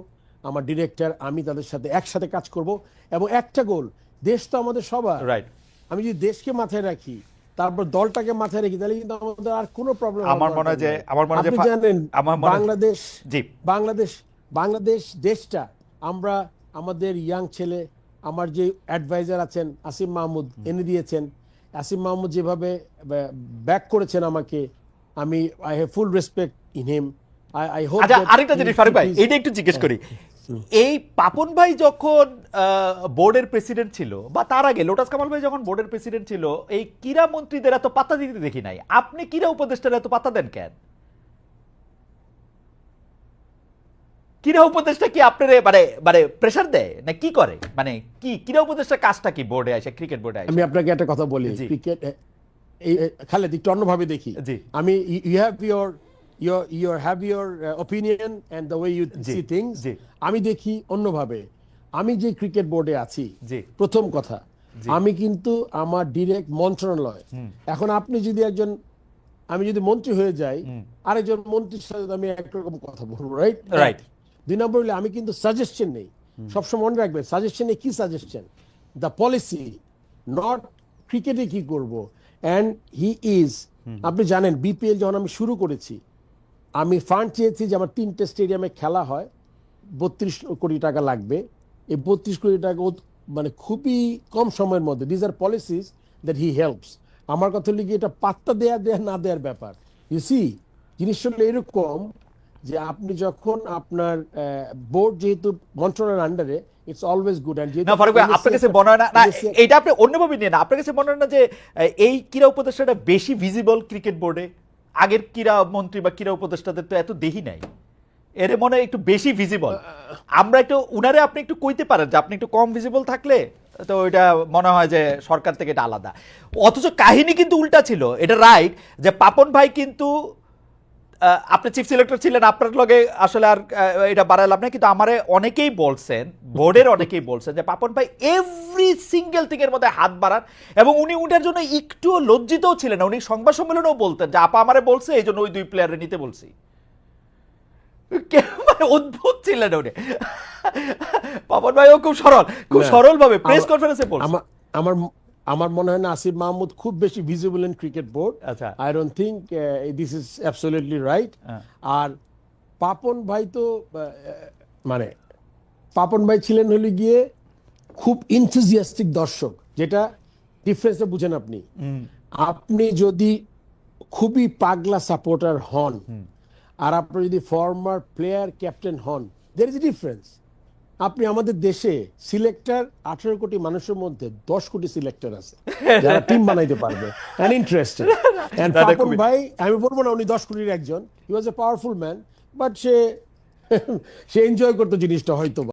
আমার ডিরেক্টর, আমি তাদের সাথে একসাথে কাজ করব এবং একটা গোল, দেশ তো আমাদের সবার। রাইট। আমি যদি দেশকে মাথায় রাখি, তারপর দলটাকে মাথায় রাখি, তাহলে কিন্তু আমাদের আর কোনো প্রবলেম আমার মনে হয় যে আপনি জানেন আমার মনে বাংলাদেশ জি বাংলাদেশ বাংলাদেশ দেশটা আমরা আমাদের ইয়াং ছেলে, আমার যে অ্যাডভাইজার আছেন আসিম মাহমুদ এনে দিয়েছেন, আসিম মাহমুদ যেভাবে ব্যাক করেছেন আমাকে, আমি I have full respect in him. I hope আচ্ছা, আরেকটা জিনিস ফারুক ভাই, এইটা একটু জিজ্ঞেস করি। এই পাপন ভাই যখন বোর্ডের প্রেসিডেন্ট ছিল, বা তার আগে লোটাস কামাল ভাই যখন বোর্ডের প্রেসিডেন্ট ছিল, এই ক্রীড়া মন্ত্রীদের এত পাত্তা দিতে দেখি নাই। আপনি ক্রীড়া উপদেষ্টারা এত পাত্তা দেন কেন? ক্রীড়া উপদেষ্টা কি আপনার মানে মানে প্রেসার দেয় না কি করে? মানে কি ক্রীড়া উপদেষ্টা কাজটা কি বোর্ডে আসে, ক্রিকেট বোর্ডে আসে? আমি আপনাকে একটা কথা বলি, জি। ক্রিকেট খালেদ একটু অন্যভাবে দেখি। জি। আমি you have your have your opinion and the way you জি, সি থিংস। জি। আমি দেখি অন্যভাবে। আমি যে ক্রিকেট বোর্ডে আছি, জি। প্রথম কথা, জি। আমি কিন্তু আমার ডিরেক্ট মন্ত্রণালয়, এখন আপনি যদি একজন, আমি যদি মন্ত্রী হয়ে যাই, আরেকজন মন্ত্রীর সাথে আমি একরকম কথা বলবো, রাইট? Right. দুই নম্বর হলে আমি কিন্তু সাজেশন নেই, সবসময় মনে রাখবেন সাজেশনে কি সাজেশন, দ্য পলিসি, নট ক্রিকেটে কি করব। অ্যান্ড হি ইজ, আপনি জানেন বিপিএল যখন আমি শুরু করেছি, আমি ফান্ড চেয়েছি যে আমার 3টে স্টেডিয়ামে খেলা হয়, 32 কোটি টাকা লাগবে। এই 32 কোটি টাকা মানে খুবই কম সময়ের মধ্যে, these are policies that he helps. আমার কথা হলো কি, এটা পাত্তা দেয়া না দেওয়ার ব্যাপার। ইউ সি, জিনিসটা হলো এরকম যে আপনি যখন আপনার বোর্ড যেহেতু মন্ত্রণালয়ের আন্ডারে, ইটস অলওয়েজ গুড। না ফারুক ভাই, আপনার কাছে মনে হয় না, না এইটা আপনি অন্যভাবে নিয়ে না, আপনার কাছে মনে হয় না যে এই ক্রীড়া উপদেষ্টাটা বেশি ভিজিবল ক্রিকেট বোর্ডে? আগের ক্রীড়া মন্ত্রী বা ক্রীড়া উপদেষ্টাদের তো এত দেখি নাই, এর মনে হয় একটু বেশি ভিজিবল। আমরা একটু উনারে আপনি একটু কইতে পারেন যে আপনি একটু কম ভিজিবল থাকলে তো এটা মনে হয় যে সরকার থেকে এটা আলাদা। অথচ কাহিনী কিন্তু উল্টা ছিল। এটা রাইট যে পাপন ভাই কিন্তু আপনি চিফ সিলেক্টর ছিলেন, আপনার লগে আসলে আর এটা বাড়ালাম না, কিন্তু আমারে অনেকেই বলছেন, বোর্ডের অনেকেই বলছেন যে পাপন ভাই এভরি সিঙ্গেল থিং এর মধ্যে হাত বাড়ান, এবং উনি উঠার জন্য একটুও লজ্জিতও ছিলেন না। উনি সংবাদ সম্মেলনেও বলতেন যে আপা আমারে বলছে, এই জন্য ওই 2 প্লেয়ারে নিতে বলছি। মানে অদ্ভুত ছিলেন উনি। পাপন ভাইও খুব সরল ভাবে প্রেস কনফারেন্সে বলছেন। আমার আমার মনে হয় না আসিফ মাহমুদ খুব বেশি ভিজিবল ইন ক্রিকেট বোর্ড। আচ্ছা। I don't think this is absolutely right. আর পাপন ভাই তো মানে পাপন ভাই ছিলেন হলে গিয়ে খুব ইনথুজিয়াস্টিক দর্শক, যেটা ডিফারেন্সটা বুঝেন আপনি। আপনি যদি খুবই পাগলা সাপোর্টার হন, আর আপনি যদি ফর্মার প্লেয়ার ক্যাপ্টেন হন, দের ইজ এ ডিফারেন্স। আপনি আমাদের দেশে সিলেক্টর 18 কোটি মানুষের মধ্যে 10 কোটি সিলেক্টর আছে যারা টিম বানাইতে পারবে এন্ড ইন্টারেস্টেড। এন্ড পাপন ভাই, আমি বলবো না উনি 10 কোটির একজন, he was a powerful man, but সে এনজয় করতো জিনিসটা হয়তো।